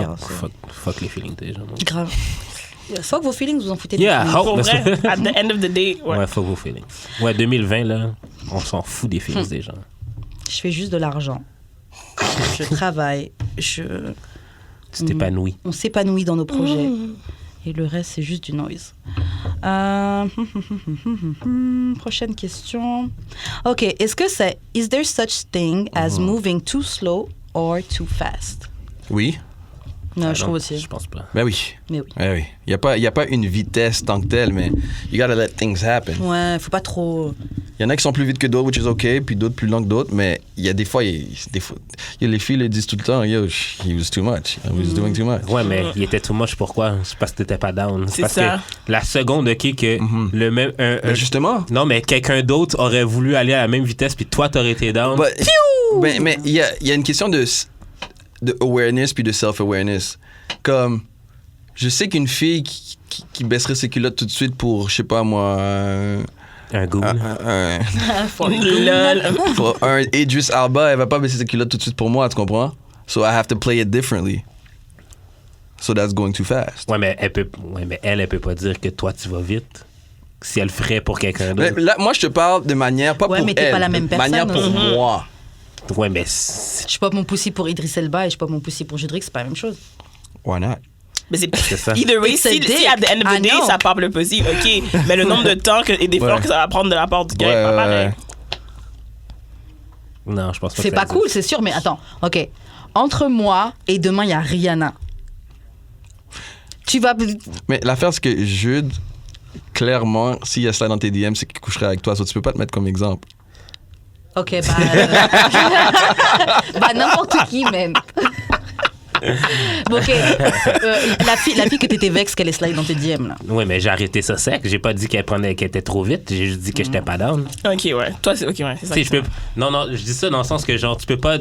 les feelings des gens. Grave. Fuck vos feelings, vous en foutez. Pour vrai, at the end of the day. Ouais, fuck vos feelings. Ouais, 2020 là, on s'en fout des feelings des gens. Je fais juste de l'argent. Je travaille. Tu t'épanouis. On s'épanouit dans nos projets. Et le reste, c'est juste du noise. Prochaine question. OK. Est-ce que c'est... Is there such thing as moving too slow or too fast? Oui. Non, je trouve aussi. Je pense pas. Ben oui. Mais oui. Ben oui. Il y a pas une vitesse tant que telle, mais you gotta let things happen. Ouais, faut pas trop... Il y en a qui sont plus vite que d'autres, which is OK, puis d'autres plus lents que d'autres, mais il y a des fois, les filles le disent tout le temps, yo, he was too much, he was doing too much. Ouais, mais il était too much, pourquoi? C'est parce que t'étais pas down. C'est parce ça. que la seconde, OK, que le même... Ben justement. Non, mais quelqu'un d'autre aurait voulu aller à la même vitesse, puis toi, t'aurais été down. Mais il y a une question de awareness puis de self-awareness. Comme, je sais qu'une fille qui baisserait ses culottes tout de suite pour, je sais pas moi... Un goon. Pour un Idris Elba, elle va pas baisser ses culottes tout de suite pour moi, tu comprends? So I have to play it differently. So that's going too fast. Ouais, mais elle peut pas dire que toi, tu vas vite. Si elle ferait pour quelqu'un d'autre. Là, moi, je te parle de manière, pas pour elle. mais t'es pas la même de manière personne. pour moi. Ouais, mais... Je pop mon poussi pour Idriss Elba et je pop mon poussi pour Judrick, c'est pas la même chose. Why not? Mais c'est ça. Either way, It's a si dick. at the end of the day, ça part le pussy, OK. Mais le nombre de temps et d'efforts que ça va prendre de la part du gars est pas pareil. Non, je pense pas C'est que pas cool, c'est sûr, mais attends. OK. Entre moi et demain, il y a Rihanna. Tu vas... Mais l'affaire, c'est que Jude, clairement, s'il y a cela dans tes DM, c'est qu'il coucherait avec toi. So, tu peux pas te mettre comme exemple. OK, bah n'importe qui, même. Bon, OK. La fille que t'étais vexe qu'elle est slide dans tes DM, là. Oui, mais j'ai arrêté ça sec. J'ai pas dit qu'elle était trop vite. J'ai juste dit que j'étais pas down. OK, ouais. Toi, c'est OK, ouais. C'est ça. Je peux... Non, je dis ça dans le sens que, genre, tu peux pas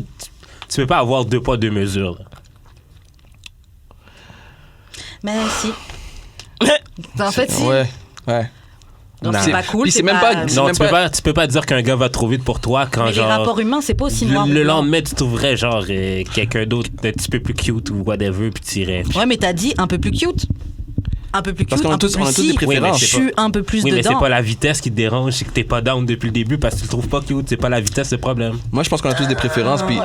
avoir 2 poids, 2 mesures. Là. Mais si. En fait, si. Ouais. Donc, Non. c'est pas cool. Puis c'est même pas... Non, tu peux pas dire qu'un gars va trop vite pour toi quand, mais genre... les rapports humains, c'est pas aussi noir. Le lendemain, tu trouverais, genre, quelqu'un d'autre un petit peu plus cute ou whatever, puis tu irais... Ouais, mais t'as dit un peu plus cute. Un peu plus cute, Parce qu'on a tous des préférences. Je suis un peu plus Oui, mais dedans. c'est pas la vitesse qui te dérange, c'est que t'es pas down depuis le début parce que tu le trouves pas cute. C'est pas la vitesse, c'est le problème. Moi, je pense qu'on a tous des préférences, puis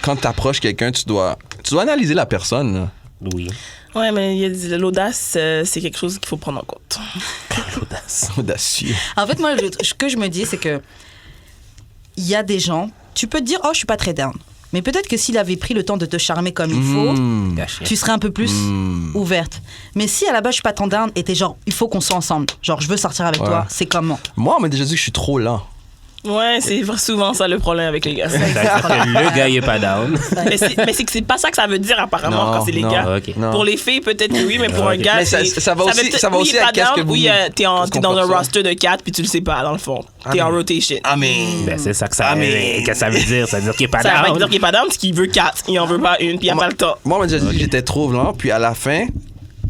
quand t'approches quelqu'un, tu dois analyser la personne, là. Oui. Ouais, mais l'audace, c'est quelque chose qu'il faut prendre en compte. L'audace. Audacieux. En fait, moi, ce que je me dis, c'est que il y a des gens, tu peux te dire, oh, je suis pas très down. Mais peut-être que s'il avait pris le temps de te charmer comme il faut, tu serais un peu plus ouverte. Mais si à la base, je suis pas tant down et t'es genre, il faut qu'on soit ensemble, genre, je veux sortir avec toi, c'est comment? Moi, on m'a déjà dit que je suis trop lent. Ouais, c'est souvent ça le problème avec les gars. C'est-à-dire que le gars, il est pas down. mais c'est que c'est pas ça que ça veut dire apparemment quand c'est les gars. Okay. Non. Pour les filles, peut-être que oui, mais pour un gars, mais ça va aussi à qu'est-ce que vous... Oui, t'es dans un roster de 4 puis tu le sais pas, dans le fond. T'es en rotation. Ben, c'est ça que ça veut dire. Ça veut dire qu'il est pas Ça veut pas down. dire qu'il est pas down, c'est qu'il veut 4. Il en veut pas une, puis il a pas le temps. Moi, on m'a déjà dit que j'étais trop lent, puis à la fin,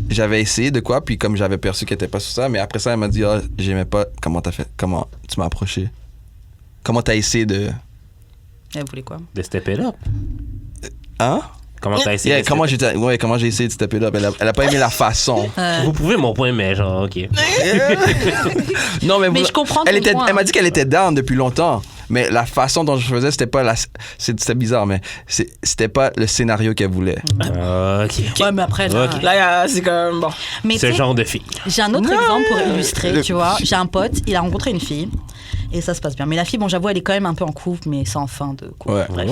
j'avais essayé de quoi, puis comme j'avais perçu qu'elle était pas sur ça, mais après ça, elle m'a dit, ah, j'aimais pas comment t'as fait, comment tu m'as approché. Comment t'as essayé de... Elle voulait quoi? De step it up. Hein? Comment t'as essayé de comment j'ai essayé de step it up. Elle a pas aimé la façon. Vous pouvez mon point, mais genre, OK. Non, mais je comprends elle ton point. m'a dit qu'elle était down depuis longtemps. Mais la façon dont je faisais, c'était pas c'était bizarre, mais c'était pas le scénario qu'elle voulait. OK. Ouais, mais après, là... Ok. Là, c'est comme bon. Mais Ce tu sais, genre de fille. j'ai un autre exemple pour illustrer, tu vois. J'ai un pote, il a rencontré une fille et ça se passe bien. Mais la fille, bon, j'avoue, elle est quand même un peu en couple, mais sans fin de couple. Ouais. Bref.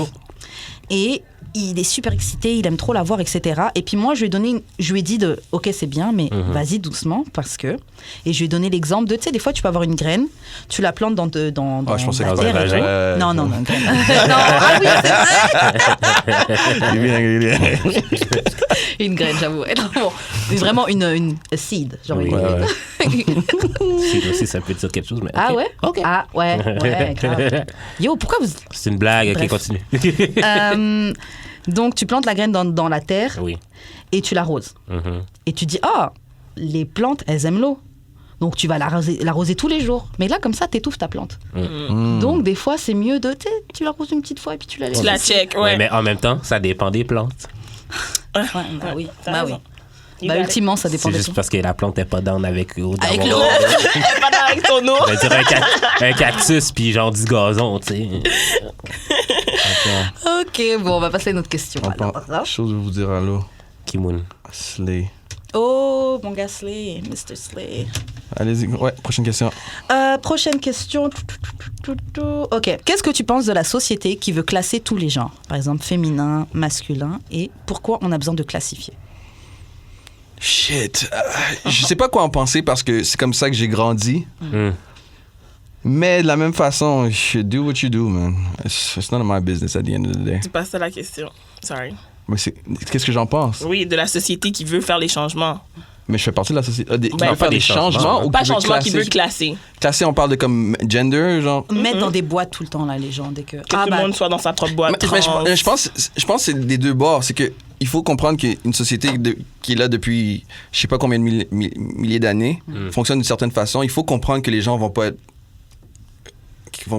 Et il est super excité, il aime trop la voir, etc. Et puis moi, je lui ai dit ok, c'est bien, mais vas-y doucement, parce que... Et je lui ai donné l'exemple de, tu sais, des fois, tu peux avoir une graine, tu la plantes dans je pensais la que terre. c'était Et tout. Non, une graine. Non, ah oui, c'est vrai. Une graine, j'avoue. Ouais, non, bon, vraiment une seed. Genre Oui. une... C'est aussi, ça peut dire quelque chose, mais OK. Ah ouais? OK. Ah ouais, grave. Yo, pourquoi vous... C'est une blague. OK, Bref. continue. Donc, tu plantes la graine dans la terre Oui. et tu l'arroses. Et tu dis, les plantes, elles aiment l'eau. Donc, tu vas l'arroser tous les jours. Mais là, comme ça, t'étouffes ta plante. Donc, des fois, c'est mieux tu l'arroses une petite fois et puis tu la laisses. Tu la check, ouais. Mais en même temps, ça dépend des plantes. Ouais, oui. Ultimement, ça dépend C'est des juste plantes. parce que la plante n'est pas down avec l'eau. Avec l'eau. Pas avec ton eau. Je veux dire un cactus puis genre du gazon, tu sais. Ok, bon, on va passer à une autre question. Alors. Chose de vous dire allô. Kimoun. Slay. Oh, mon gars Slay, Mr. Slay. Allez-y, ouais, prochaine question. Prochaine question. Ok. Qu'est-ce que tu penses de la société qui veut classer tous les genres? Par exemple, féminin, masculin. Et pourquoi on a besoin de classifier? Shit. Je sais pas quoi en penser parce que c'est comme ça que j'ai grandi. Mais de la même façon, do what you do, man. It's none of my business at the end of the day. C'est pas ça la question. Sorry. Mais qu'est-ce que j'en pense? Oui, de la société qui veut faire les changements. Mais je fais partie de la société. Qui Ben, veut faire des changements ou Pas qui veut changement, qui classer? veut classer. Classer, on parle de comme gender, genre. Mettre dans des boîtes tout le temps, là, les gens, dès que... Que tout le monde soit dans sa propre boîte. Mais je pense que c'est des deux bords. C'est que il faut comprendre qu'une société qui est là depuis je sais pas combien de milliers d'années fonctionne d'une certaine façon. Il faut comprendre que les gens vont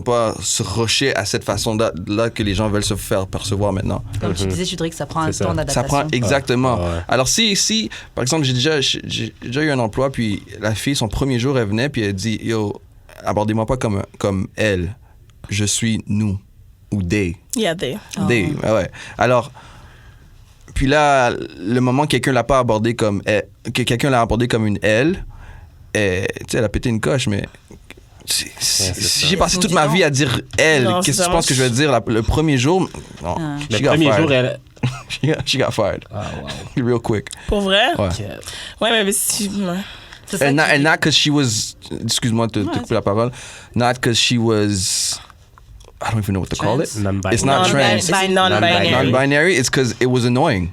pas se rusher à cette façon-là que les gens veulent se faire percevoir maintenant. Comme tu disais, Cédric, ça prend un C'est temps ça. d'adaptation. Ça prend exactement. Ouais. Alors si par exemple j'ai déjà eu un emploi puis la fille son premier jour elle venait puis elle dit yo abordez-moi pas comme elle, je suis nous ou they. Yeah, they. They, ouais. Alors puis là le moment que quelqu'un l'a pas abordé comme elle, que quelqu'un l'a abordé comme une elle, tu sais elle a pété une coche mais si j'ai passé toute ma vie à dire elle, Non, qu'est-ce que c'est tu penses que je vais dire le premier jour? Non. Le premier jour, elle. She got fired. Ah, wow. Real quick. Pour vrai? Ouais. Ouais, mais si. C'est ça And qui- not because she was, excuse-moi de te couper la parole, not because she was, I don't even know what to call it. Non-binary. It's not trans. C'est non-binary. Non-binary, it's because it was annoying.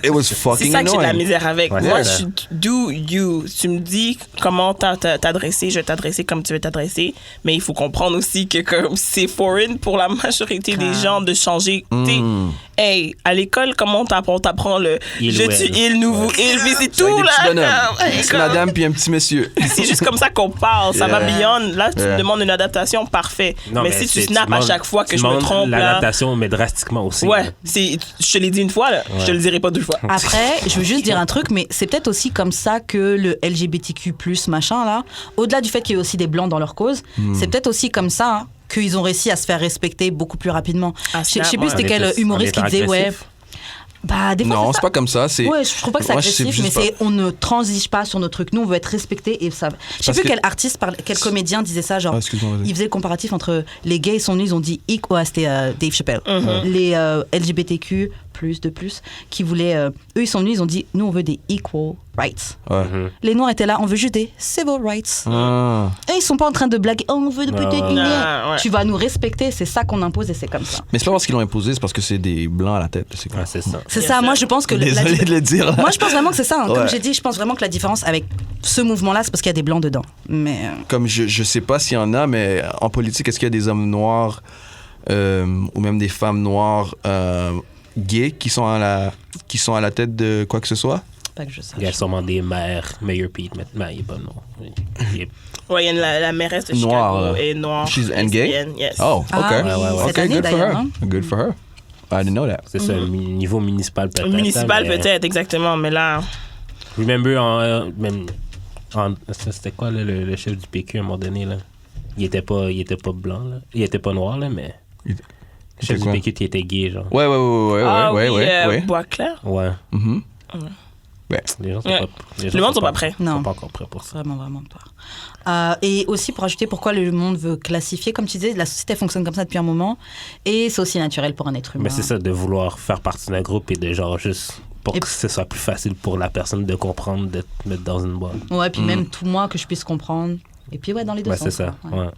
It was C'est fucking ça que j'ai de la annoying. misère avec. Ouais, Moi, c'est ça. do you. Tu me dis comment t'adresser, je vais t'adresser comme tu veux t'adresser, mais il faut comprendre aussi que comme c'est foreign pour la majorité des gens de changer. T'sais, hey, à l'école, comment on t'apprend le Il je ou tue elle. il, nous, il, mais c'est Avec tout des petits bonhommes. là. Une petite madame puis un petit monsieur. C'est juste comme ça qu'on parle. Ça va Yeah. beyond. Là, tu me demandes une adaptation, parfait. Non, mais si tu c'est- snaps à demandes- chaque fois que tu je me demandes trompe, là. l'adaptation, mais drastiquement aussi. Ouais, je te l'ai dit une fois, là. Je te le dirai pas deux fois. Après, je veux juste dire un truc, mais c'est peut-être aussi comme ça que le LGBTQ+, machin, là, au-delà du fait qu'il y ait aussi des blancs dans leur cause, c'est peut-être aussi comme ça qu'ils ont réussi à se faire respecter beaucoup plus rapidement. Ah, Je sais snap, plus ouais. c'était quel humoriste qui disait, ouais... Bah, des fois, Non, c'est c'est ça. pas comme ça. C'est. Ouais, je trouve pas que c'est Moi, je sais agressif, mais juste c'est on ne transige pas sur nos trucs. Nous, on veut être respecté et ça. Je sais Parce plus que- quel artiste, quel comédien disait ça. Genre, Ah, excuse-moi, vas-y. il faisait le comparatif entre les gays sont nus, ils ont dit ouais, c'était Dave Chappelle. Les LGBTQ de plus qui voulaient, eux ils sont venus, ils ont dit nous on veut des equal rights. Ouais. Les noirs étaient là, on veut juste des civil rights. Ah. Et ils sont pas en train de blaguer, oh, on veut de peut-être Non, ouais. Tu vas nous respecter, c'est ça qu'on impose et c'est comme ça. Mais c'est pas parce qu'ils l'ont imposé, c'est parce que c'est des blancs à la tête. C'est quoi? Ouais, c'est ça. C'est Bien ça, sûr. moi je pense que Désolé de le dire. là. moi je pense vraiment que c'est ça. Hein. Comme Ouais. j'ai dit, je pense vraiment que la différence avec ce mouvement-là, c'est parce qu'il y a des blancs dedans. Mais Comme je sais pas s'il y en a, mais en politique, est-ce qu'il y a des hommes noirs ou même des femmes noires gays qui sont à la tête de quoi que ce soit? pas que je sache. Il y a sûrement des maires, Mayor Pete, mais il est pas noir. Il est- Ouais, il y a la mairesse de Noire, Chicago est noire. she's and gay? lesbienne, yes. Oh, Ah okay. oui, cette Okay, année, good for d'ailleurs, her. hein. Good for her. I didn't know that. C'est ça, niveau municipal peut-être. Municipal mais- peut-être, exactement, mais là... Remember, c'était quoi là, le chef du PQ à un moment donné là? Il était pas blanc là. Il était pas noir là, mais Il le chef du quoi? PQ qui était gay genre. Ouais. Ah oui, ouais. Boisclair. Ouais. Mhm. Ouais. Les gens sont Ouais. pas. Les Le monde sont pas prêts. Ils Non. sont pas encore prêts pour ça. Vraiment pas. Et aussi pour ajouter pourquoi le monde veut classifier, comme tu disais, la société fonctionne comme ça depuis un moment et c'est aussi naturel pour un être humain. Mais c'est ça, de vouloir faire partie d'un groupe et de genre juste pour Et- que ce soit plus facile pour la personne de comprendre, de te mettre dans une boîte. Ouais, puis même tout moi que je puisse comprendre. Et puis ouais, dans les deux Ouais, sens. c'est ça. quoi. Ouais.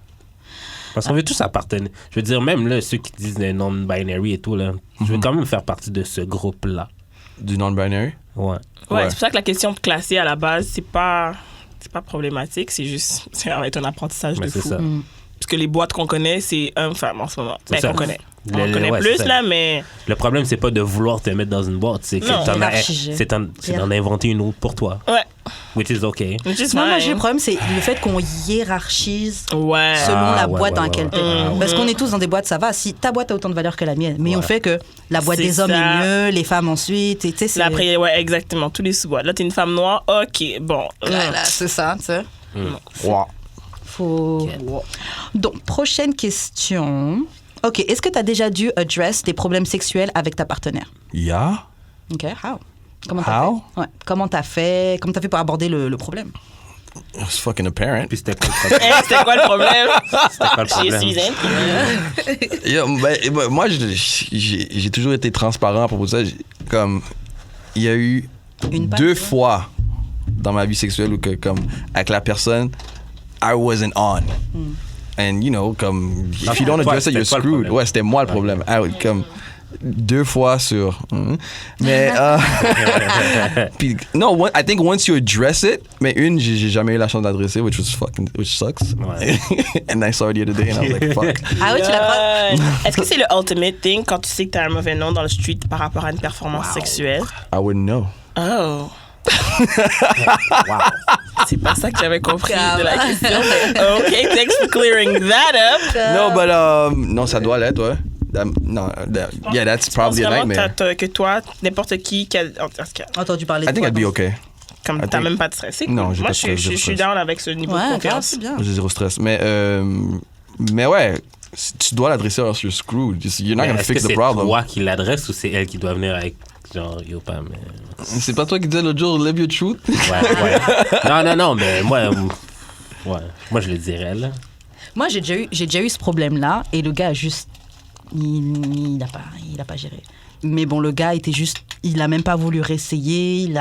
Parce qu'on veut tous appartenir. Je veux dire, même là, ceux qui disent le non-binary et tout, là, je veux quand même faire partie de ce groupe-là. Du non-binary? Ouais. Ouais, Ouais. c'est pour ça que la question de classer à la base, c'est pas problématique, c'est juste, ça va être un apprentissage Mais de c'est fou. ça. Parce que les boîtes qu'on connaît, c'est homme-femme en ce moment. C'est Ben, ça. qu'on connaît. Le- On connaît ouais, plus, c'est ça. là, mais... Le problème, c'est pas de vouloir te mettre dans une boîte, c'est que Non, t'en as, hiérarchiser. c'est d'en inventer une autre pour toi. Ouais. Which is okay. Non, moi, j'ai le problème, c'est le fait qu'on hiérarchise selon la boîte dans laquelle t'es. Parce qu'on est tous dans des boîtes, ça va. Si ta boîte a autant de valeur que la mienne, mais on fait que la boîte des hommes est mieux, les femmes ensuite. Et, là, après, exactement, tous les sous-boîtes. Là, t'es une femme noire, ok, bon. Là, c'est ça, tu sais. Faut... Donc, prochaine question. Ok, est-ce que t'as déjà dû address des problèmes sexuels avec ta partenaire? Yeah. Ok, how? Comment t'as fait? Ouais. Comment t'as fait pour aborder le problème? It's fucking apparent. Puis c'était quoi le problème? C'était quoi le problème? Moi, j'ai toujours été transparent à propos de ça. Comme, il y a eu 2 fois dans ma vie sexuelle où, comme, avec la personne, I wasn't on. And, you know, comme, if you don't address it, you're screwed. Ouais, c'était moi le problème. Comme... 2 fois sur. Mais. Puis, no, I think once you address it, mais j'ai jamais eu la chance d'adresser, which sucks. And I saw it the other day and I was like, fuck. Ah oui, tu l'as pas? Est-ce que c'est le ultimate thing quand tu sais que t'as un mauvais nom dans le street par rapport à une performance sexuelle? I wouldn't know. Oh. C'est pas ça que j'avais compris de la question. OK, thanks for clearing that up. No, but, non, ça doit l'être, ouais. Yeah, that's probably a nightmare. Que toi, n'importe qui entendu parler de I think I'd be okay. Comme t'as même pas de stress. Non, moi, je suis down avec ce niveau de confiance. C'est bien. J'ai 0 stress. Mais ouais, tu dois l'adresser or you're screwed. You're not gonna fix the problem. C'est toi qui l'adresse ou c'est elle qui doit venir avec genre yo pas mais... C'est pas toi qui disais l'autre jour live your truth? Ouais. Non, mais moi je le dirais là. Moi j'ai déjà eu ce problème là et le gars a juste il a pas géré. Mais bon, le gars était juste, il a même pas voulu réessayer.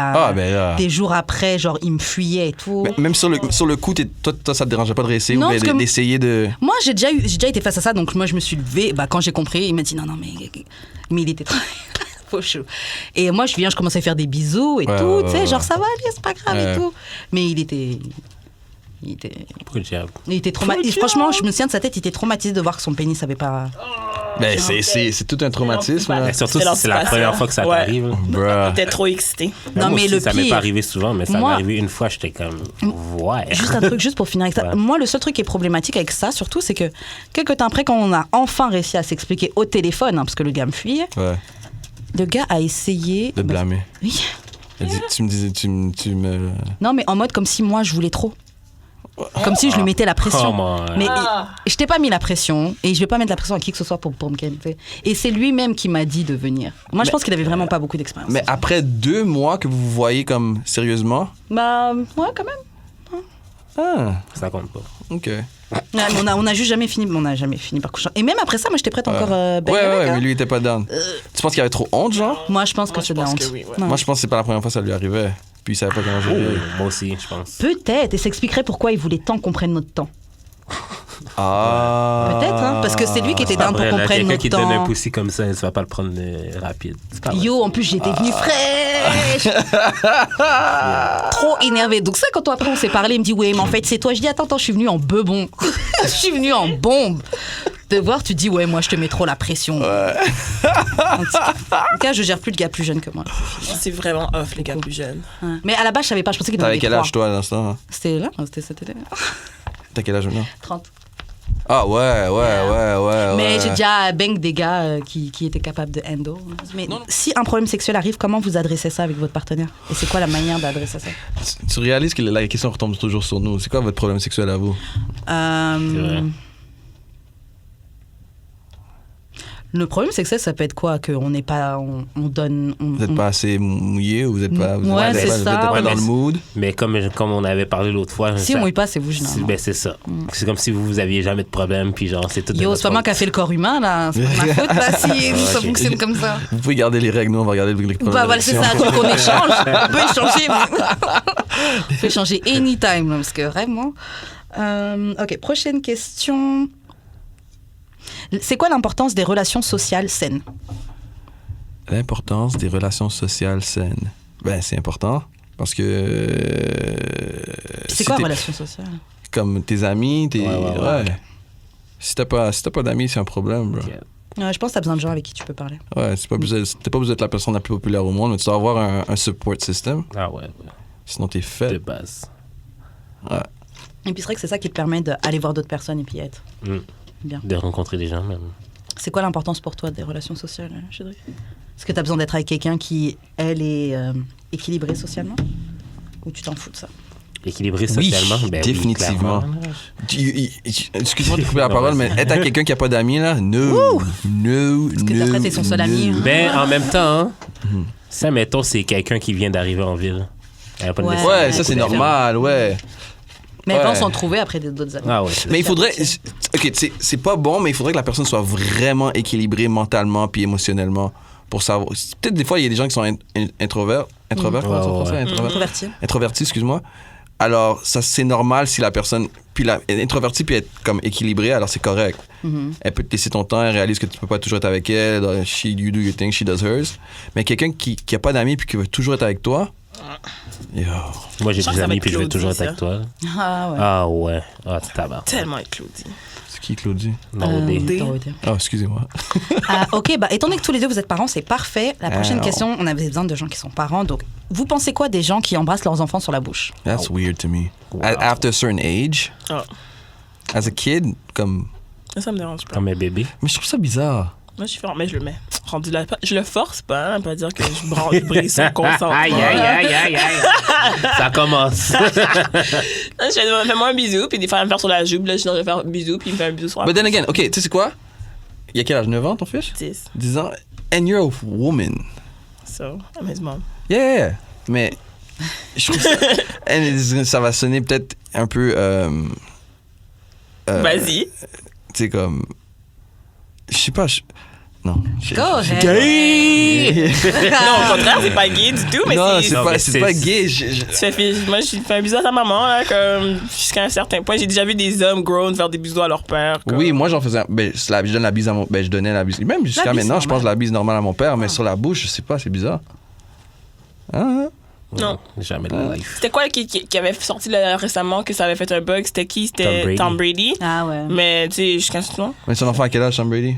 Des jours après, genre, il me fuyait et tout. Mais même sur le coup, toi, ça te dérangeait pas de réessayer ou d'essayer de... Moi, j'ai déjà été face à ça, donc moi, je me suis levée. Quand j'ai compris, il m'a dit non, mais il était trop... Faux chaud. Et moi, je commençais à faire des bisous et tout, tu sais, genre, ça va aller, c'est pas grave et tout. Mais il était traumatisé. Franchement, je me souviens de sa tête, il était traumatisé de voir que son pénis n'avait pas... Ben, c'est tout un traumatisme. Surtout si c'est la première fois que ça t'arrive. T'es trop excité. Non, mais le ça pire... m'est pas arrivé souvent, mais ça m'est arrivé une fois, j'étais comme... Ouais. Juste un truc, juste pour finir avec ça. Moi, le seul truc qui est problématique avec ça, surtout, c'est que quelques temps après, quand on a enfin réussi à s'expliquer au téléphone, parce que le gars me fuyait, le gars a essayé... De blâmer. Oui. Tu me disais, tu me... Non, mais en mode comme si moi, je voulais trop. Comme si je lui mettais la pression. Mais je t'ai pas mis la pression et je vais pas mettre la pression à qui que ce soit pour me calmer. Et c'est lui-même qui m'a dit de venir. Moi, je pense qu'il avait vraiment pas beaucoup d'expérience. Mais après 2 mois que vous vous voyez comme sérieusement? Bah, ouais, quand même. Ça compte pas. OK. On a juste jamais fini par coucher. Et même après ça, moi, j'étais prête encore mais lui, il était pas down. Tu penses qu'il avait trop honte, genre? Moi, je pense que c'est de la honte. Oui, Moi, je pense que c'est pas la première fois que ça lui arrivait. Puis il savait pas comment gérer. Moi aussi, je pense. Peut-être, et ça expliquerait pourquoi il voulait tant qu'on prenne notre temps. Peut-être, hein, parce que c'est lui qui était down pour qu'on prenne notre temps. Quelqu'un qui te donne un poussi comme ça, il ne va pas le prendre rapide. Yo, en plus, j'étais venue fraîche. Trop énervée. Donc ça, quand après on s'est parlé, il me dit, ouais, mais en fait, c'est toi. Je dis, attends, je suis venue en bebon. Je suis venue en bombe. De voir, tu dis, ouais, moi, je te mets trop la pression. En tout cas, je gère plus de gars plus jeunes que moi. C'est vraiment off, les gars plus jeunes. Mais à la base, je savais pas. Je pensais qu'il en avait 3. T'avais quel âge, toi, à l'instant? C'était là, c'était cet été. T'as quel âge maintenant? 30. Ah ouais. Mais j'ai déjà bang des gars qui étaient capables de handle. Mais si un problème sexuel arrive, comment vous adressez ça avec votre partenaire? Et c'est quoi la manière d'adresser ça? Tu réalises que la question retombe toujours sur nous. C'est quoi votre problème sexuel à vous? Le problème sexuel, ça peut être quoi? Qu'on n'est pas... On donne... Vous n'êtes pas assez mouillé ou vous n'êtes pas... Vous ouais, êtes c'est ça. pas dans le mood? Mais comme on avait parlé l'autre fois... Si on mouille pas, c'est vous, généralement. Ben, c'est ça. C'est comme si vous aviez jamais de problème, puis genre, c'est tout... Yo, c'est pas moi qui a fait le corps humain, là. C'est pas ma faute, là, si ça fonctionne comme ça. Vous pouvez garder les règles, nous, on va regarder les problèmes. Bah, voilà, c'est ça. Tu veux qu'on échange? On peut échanger. On peut échanger anytime, parce que vraiment... OK, prochaine question... C'est quoi l'importance des relations sociales saines? L'importance des relations sociales saines. Ben, c'est important parce que... c'est quoi, relation sociale? Comme tes amis, Ouais. Si t'as pas d'amis, c'est un problème, bro. Ouais, je pense que t'as besoin de gens avec qui tu peux parler. Ouais, t'es pas besoin d'être la personne la plus populaire au monde, mais tu dois avoir un support system. Ah ouais. Sinon, t'es fait. De base. Ouais. Et puis c'est vrai que c'est ça qui te permet d'aller voir d'autres personnes et puis être bien. De rencontrer des gens, même. C'est quoi l'importance pour toi des relations sociales, Chédric? Est-ce que tu as besoin d'être avec quelqu'un qui, elle, est équilibrée socialement? Ou tu t'en fous de ça? Équilibré socialement? Oui, ben définitivement. Oui, Excuse-moi de couper la parole, mais être avec quelqu'un qui n'a pas d'amis, là, no. Parce que d'après, c'est son seul ami. Ben, en même temps, ça, mettons, c'est quelqu'un qui vient d'arriver en ville. Elle a pas de nécessité. Ouais, ça, c'est normal, ouais. Mais elles vont s'en trouver après d'autres amis. Ah ouais. Mais il faudrait... OK, c'est pas bon, mais il faudrait que la personne soit vraiment équilibrée mentalement puis émotionnellement pour savoir... Peut-être des fois, il y a des gens qui sont introverts. Introverts, comment ça en français? Introvertis, excuse-moi. Alors, ça, c'est normal si la personne... Puis elle est introvertie puis être comme équilibrée, alors c'est correct. Elle peut te laisser ton temps, elle réalise que tu peux pas toujours être avec elle. You do your thing, she does hers. Mais quelqu'un qui a pas d'amis puis qui veut toujours être avec toi... Yo. Moi, j'ai Je sens des que ça va amis être puis je vais Claudie, toujours être ça. avec toi. Ah ouais. Ah ouais. Ah, tu tabac. Tellement avec Claudie. C'est qui, Claudie? Non, des... Dorothée. Ah, excusez-moi. Ok, bah, étant donné que tous les deux vous êtes parents, c'est parfait. La prochaine question, on avait besoin de gens qui sont parents. Donc, vous pensez quoi des gens qui embrassent leurs enfants sur la bouche? That's weird to me. Wow. After a certain age, Oh. as a kid, comme... Ça me dérange pas. Comme un bébé. Mais je trouve ça bizarre. Moi, je suis ferme, mais je le mets. Rendu là, je le force pas, hein, pas dire que je brise son consentement. Aïe, aïe, aïe, aïe, aïe. Ça commence. Je fais-moi un bisou, puis des fois, elle me faire sur la joue, puis là, je dois faire un bisou, puis il me fait un bisou sur la But then again, OK, tu sais c'est quoi? Il y a quel âge? 9 ans, ton fils? 10. 10 ans. And you're a woman. So, I'm his mom. Yeah! Mais je trouve ça... And ça va sonner peut-être un peu... Vas-y. Tu sais, comme... Je sais pas... Non. Go ahead. Gay! Non, au contraire, c'est pas gay du tout, mais non, c'est... c'est pas gay. Moi, je fais un bisou à ta maman, là, comme, jusqu'à un certain point. J'ai déjà vu des hommes grown faire des bisous à leur père. Comme... Oui, moi, j'en faisais... Ben, je donne la bise à mon... Ben, je donnais la bise. Même jusqu'à bise maintenant, je pense normale. la bise normale à mon père, mais sur la bouche, je sais pas, c'est bizarre. Hein? Non. Jamais de la life. C'était quoi qui avait sorti là, récemment que ça avait fait un bug? C'était qui? C'était Tom Brady. Ah ouais. Mais, tu sais, jusqu'à ce moment, Mais son enfant à quel âge, Tom Brady?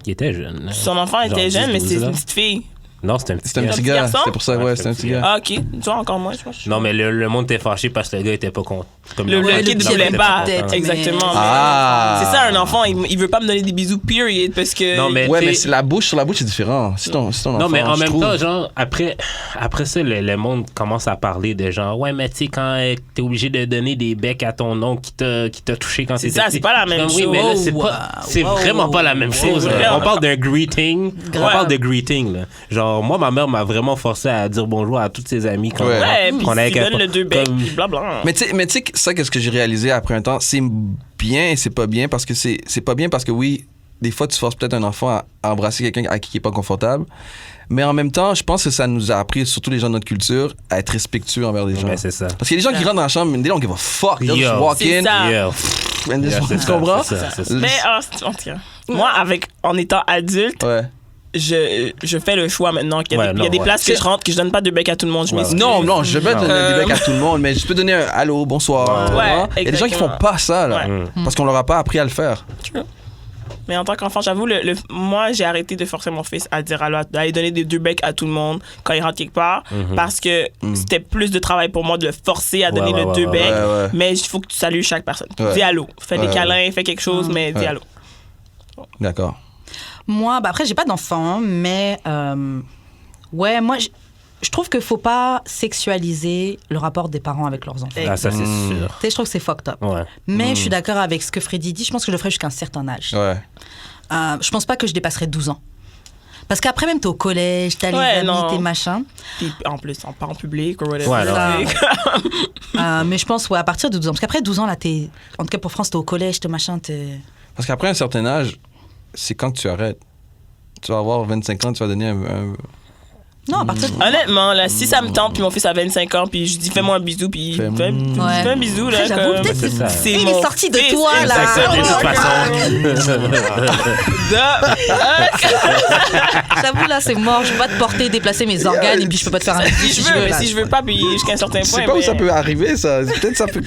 Il était jeune. son enfant était Genre jeune, mais 10, c'est 12 une ans. petite fille. Non, c'était un petit C'était un gars. petit petit gars. garçon? C'était pour ça, ouais, c'était un petit gars. Ah, ok. Tu vois, encore moins, je pense. Non, mais le monde était fâché parce que le gars était pas content. Comme Le l'enfant- kid ne l'enfant voulait était pas. content. Exactement. Ah! C'est ça, un enfant, il veut pas me donner des bisous, period, parce que... Non, mais Ouais, tu mais sais- c'est la bouche, sur la bouche, c'est différent. C'est ton enfant, Non, mais en je même trouve. temps, genre, après ça, le monde commence à parler de genre, ouais, mais tu sais, quand t'es obligé de donner des becs à ton oncle qui t'a touché quand C'est t'étais ça, petit. c'est pas la même Oui, mais là, chose. c'est vraiment pas la même chose. vrai. là. On parle d'un greeting. Grave. On parle de greeting, là. Genre, moi, ma mère m'a vraiment forcé à dire bonjour à tous ses amis quand Ouais, puis qu'on avait il donne le deux becs, comme- puis blabla. Mais tu sais, ça, qu'est-ce que j'ai réalisé après un temps, c'est bien et c'est pas bien parce que c'est pas bien parce que oui, des fois, tu forces peut-être un enfant à embrasser quelqu'un à qui il est pas confortable. Mais en même temps, je pense que ça nous a appris, surtout les gens de notre culture, à être respectueux envers les gens. Ben, c'est ça. Parce qu'il y a des gens qui rentrent dans la chambre, they don't give a fuck. They'll just Yo. walk C'est in. ça. Yeah. and just- Yeah, c'est tu ça, comprends? c'est ça, c'est ça. Mais, en tout cas, moi, en étant adulte, Ouais. je fais le choix maintenant qu'il y a Ouais, des, il y a non, des ouais. places que je rentre que je donne pas de bec à tout le monde. Je m'excuse. Non, je vais donner des becs à tout le monde, mais je peux donner un allô, bonsoir. tu Ouais, vois. Il y a des gens qui font exactement. pas ça, là. Ouais. Parce qu'on leur a pas appris à le faire. Mais en tant qu'enfant, j'avoue, moi, j'ai arrêté de forcer mon fils à dire allô, d'aller donner des deux becs à tout le monde quand il rentre quelque part, parce que c'était plus de travail pour moi de le forcer à donner le deux becs. ouais. Mais il faut que tu salues chaque personne. Ouais. Dis allô. Fais des Ouais, câlins, fais quelque chose, mais dis Ouais. allô. D'accord. Moi, bah après, j'ai pas d'enfant, mais ouais, moi, je trouve qu'il faut pas sexualiser le rapport des parents avec leurs enfants. Ah, ça, c'est sûr. Tu sais, je trouve que c'est fucked up. Ouais. Mais je suis d'accord avec ce que Freddy dit. Je pense que je le ferai jusqu'à un certain âge. Ouais. Je pense pas que je dépasserai 12 ans. Parce qu'après, même, t'es au collège, t'as les Ouais, amis, non. t'es machin. Puis en plus, pas en public ou whatever. Ouais, non. Mais je pense, ouais, à partir de 12 ans. Parce qu'après 12 ans, là, t'es. En tout cas, pour France, t'es au collège, t'es machin, t'es. Parce qu'après un certain âge, c'est quand que tu arrêtes. Tu vas avoir 25 ans, tu vas donner un... Non, à partir de. Honnêtement, là, si ça me tente, puis mon fils a 25 ans, puis je dis fais-moi un bisou, puis Fais- fais Ouais. un bisou, là. Après, j'avoue, comme- peut-être c'est ça. c'est Il mon est sorti de fils, toi, là. exactement. De toute façon. J'avoue, là, c'est mort. Je peux pas te porter, déplacer mes organes, et puis je peux pas te faire un Si je veux, mais si je veux pas, puis jusqu'à un certain Je point. sais pas où mais- ça peut arriver, ça. Peut-être ça peut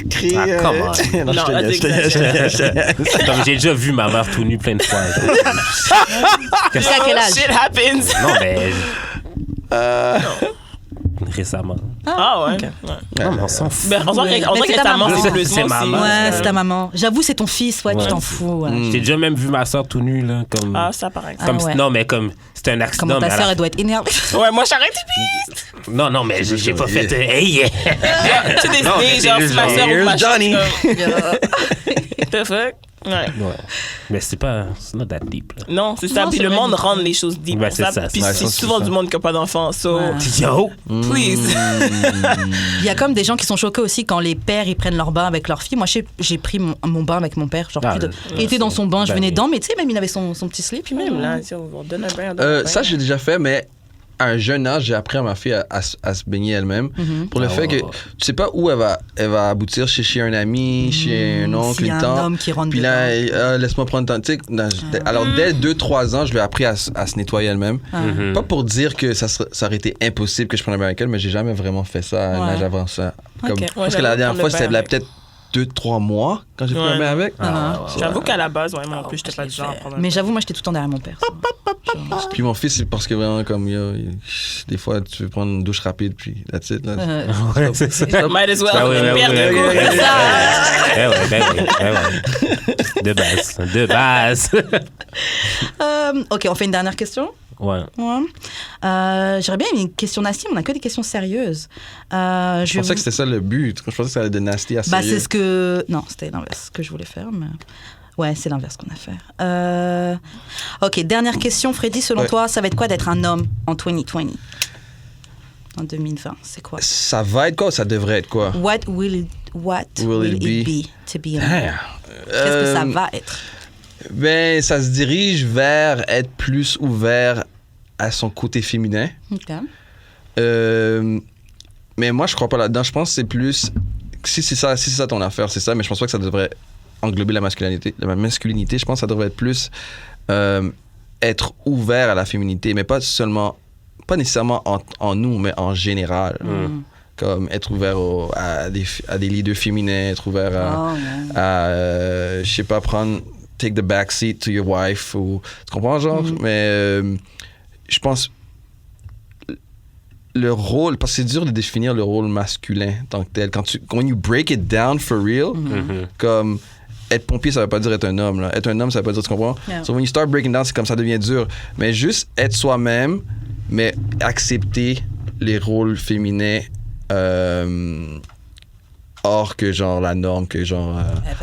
créer... Ah, come on. Non, je te là, laisse, je te laisse, je te laisse, je te laisse. Comme j'ai déjà vu ma mère tout nue plein de fois. genre. Jusqu'à quel âge? Shit happens. Non, mais. Récemment. Ah ouais. Ok. Non, mais on s'en fout. Ben, on dirait que c'est ta récemment, maman. c'est plus. C'est moi aussi. maman. Ouais, c'est ta maman. J'avoue, c'est ton fils, ouais, tu Ouais. t'en fous. Ouais. J'ai déjà même vu ma soeur tout nue, là, comme... Ah, ça, par exemple. comme Ah ouais. Non, mais comme... C'était un accident, Comment ta mais à sœur, la- elle doit être énervée. Ouais, moi, j'arrête. Non, non, mais j'ai pas fait... Hey! Tu des Non, mais idées, genre, c'est si ma juste soeur ou ma Johnny. The fuck? Ouais. Ouais. Mais c'est pas... C'est not that deep, là. Non, c'est ça. Non, Puis c'est le vrai. monde rend les choses deep. Ouais, pour c'est ça. ça. Puis Ouais, c'est ça, c'est souvent ça. du monde qui n'a pas d'enfants. So, Ouais. Yo! please. Il y a comme des gens qui sont choqués aussi quand les pères ils prennent leur bain avec leur fille. Moi, j'ai pris mon bain avec mon père. Genre, Ah, il était dans son bain, je ben venais oui. dedans, mais tu sais, même il avait son petit slip. Puis même là, si on donne un bain. Ça, j'ai déjà fait, mais à un jeune âge, j'ai appris à ma fille à se baigner elle-même. Pour le Ah, fait ouais, que ouais. tu sais pas où elle va aboutir, chez un ami, chez un oncle, S'il y a une un tante. homme qui rentre Puis là, laisse-moi prendre ton temps. Tu sais, alors, dès 2-3 ans, je lui ai appris à se nettoyer elle-même. Mhm. Pas pour dire que ça aurait été impossible que je prenne un bain avec elle, mais j'ai jamais vraiment fait ça à un Ouais. âge avant ça. Ok. Comme, Ouais, parce que la j'avoue, dernière prendre fois, le bain c'était avec. peut-être 2-3 mois quand j'ai pris un Ouais. bain avec. J'avoue qu'à la base, ouais, moi non plus, j'étais pas du genre à prendre un Mais bain. j'avoue, moi, j'étais tout le temps derrière mon père. Puis mon fils, c'est parce que vraiment, comme, des fois, tu veux prendre une douche rapide, puis that's it. Là. Ouais, c'est ça. Might as well. Ben oui, ben Perdre oui, le ben goût. oui, C'est ça. Ben oui, ben oui, ben oui. De base. De base. Ok, on fait une dernière question. Ouais. Ouais. J'aurais bien une question nasty, on n'a que des questions sérieuses. Je pensais que c'était ça le but. Je pensais que ça allait de nasty à Bah, sérieux. c'est ce que. Non, c'était l'inverse que je voulais faire, mais. Ouais, c'est l'inverse qu'on a fait. Ok, dernière question, Freddy. Selon Ouais. toi, ça va être quoi d'être un homme en 2020 En 2020, c'est quoi Ça va être quoi ou ça devrait être quoi? What will it be to be a man? Qu'est-ce que ça va être Ben, ça se dirige vers être plus ouvert à son côté féminin. Ok. Mais moi, je crois pas là-dedans. Je pense que c'est plus... Si c'est ça ton affaire, c'est ça. Mais je pense pas que ça devrait englober la masculinité. Je pense que ça devrait être plus être ouvert à la féminité. Mais pas nécessairement en nous, mais en général. Comme être ouvert à des leaders féminins, être ouvert à je sais pas, take the back seat to your wife. Ou, tu comprends, genre? Mais je pense... Le rôle, parce que c'est dur de définir le rôle masculin tant que tel. Quand you break it down for real, comme être pompier, ça veut pas dire être un homme. Là. Être un homme, ça veut pas dire, tu comprends? Yeah. So when you start breaking down, c'est comme ça devient dur. Mais juste être soi-même, mais accepter les rôles féminins hors que genre la norme, que genre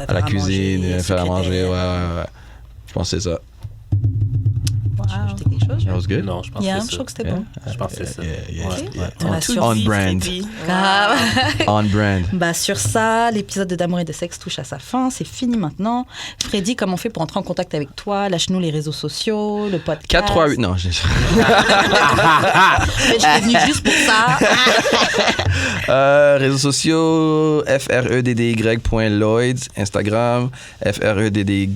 à la cuisine, faire à manger. Ouais. Je pense que c'est ça. Ajouter quelque chose That was good? Non, je pense Yeah, que je c'est ça. trouve que c'était bon. Je pense que c'est ça. Yeah. Ouais. On a Tout sur- On dit, brand. Freddy. Ah, On brand. bah sur ça, l'épisode de D'amour et de sexe touche à sa fin. C'est fini maintenant. Freddy, comment on fait pour entrer en contact avec toi? Lâche-nous les réseaux sociaux, le podcast. 438. Non, Je suis venue juste pour ça. réseaux sociaux, freddy.lloyd, Instagram, freddy_,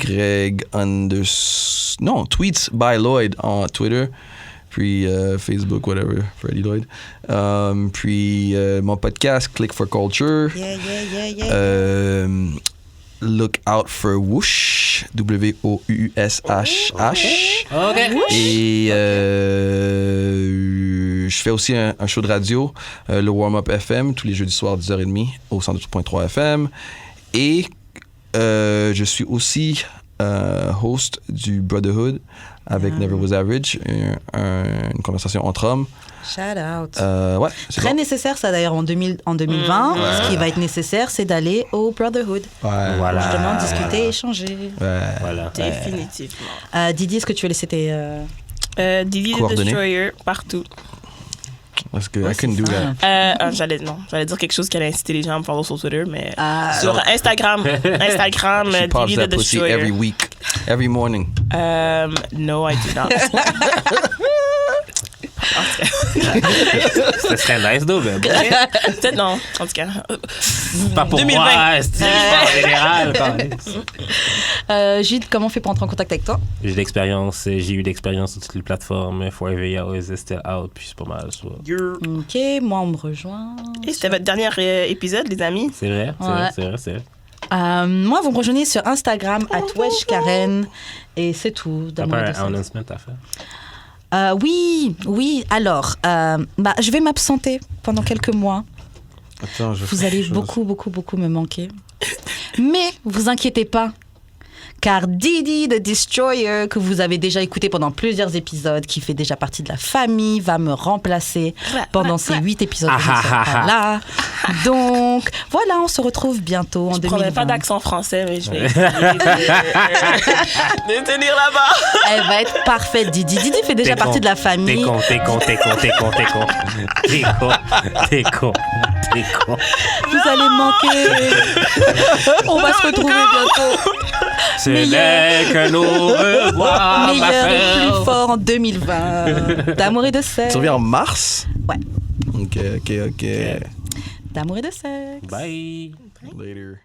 non, tweets by Lloyd en Twitter, puis Facebook, whatever, Freddy Lloyd. Puis mon podcast, Click for Culture. Yeah. Look out for Whoosh, WOUSH. OK. Et je fais aussi un show de radio, le Warm-Up FM, tous les jeudis soirs 10h30 au 102.3 FM. Et je suis aussi host du Brotherhood avec Never Was Average, une conversation entre hommes. Shout out. Ouais, c'est Très bon. nécessaire ça d'ailleurs en 2020. Ce qui va être nécessaire, c'est d'aller au Brotherhood. Ouais, Voilà. Justement, discuter, échanger. ouais. Voilà. Définitivement. Didi, est-ce que tu veux laisser tes... Didi the Coordonnées. Destroyer, partout. Parce que I couldn't do that. J'allais dire quelque chose qui allait inciter les gens à me follow sur Twitter, mais Ah. sur Instagram, She pops Didi that the pussy Destroyer. every week, every morning. No, I do not. Ce serait nice, though, mais bon. Peut-être non, en tout cas. Pas pour 2020. moi, c'est en général. quand même. Gilles, comment on fait pour entrer en contact avec toi? J'ai eu l'expérience sur toutes les plateformes. Forever Young is still out, puis c'est pas mal. Ça. Ok, moi on me rejoint. Et c'était votre dernier épisode, les amis. C'est vrai, c'est vrai. Moi, vous me rejoignez sur Instagram, @weshkaren, et c'est tout. T'as d'amour pas et de un sexe. announcement à faire? Oui. Alors, je vais m'absenter pendant quelques mois Attends, vous allez beaucoup me manquer. Mais vous inquiétez pas. Car Didi the Destroyer, que vous avez déjà écouté pendant plusieurs épisodes, qui fait déjà partie de la famille, va me remplacer pendant ces 8 épisodes. Là. Donc, voilà, on se retrouve bientôt en 2020. Je ne prendrai pas d'accent français, mais je vais essayer de tenir là-bas. Elle va être parfaite. Didi fait déjà partie de la famille. T'es con. Vous allez manquer. On va se retrouver bientôt. Ce n'est que nous revoir. Meilleur et plus fort en 2020. D'amour et de sexe. Tu reviens en mars? Ouais. Ok. D'amour et de sexe. Bye. Later.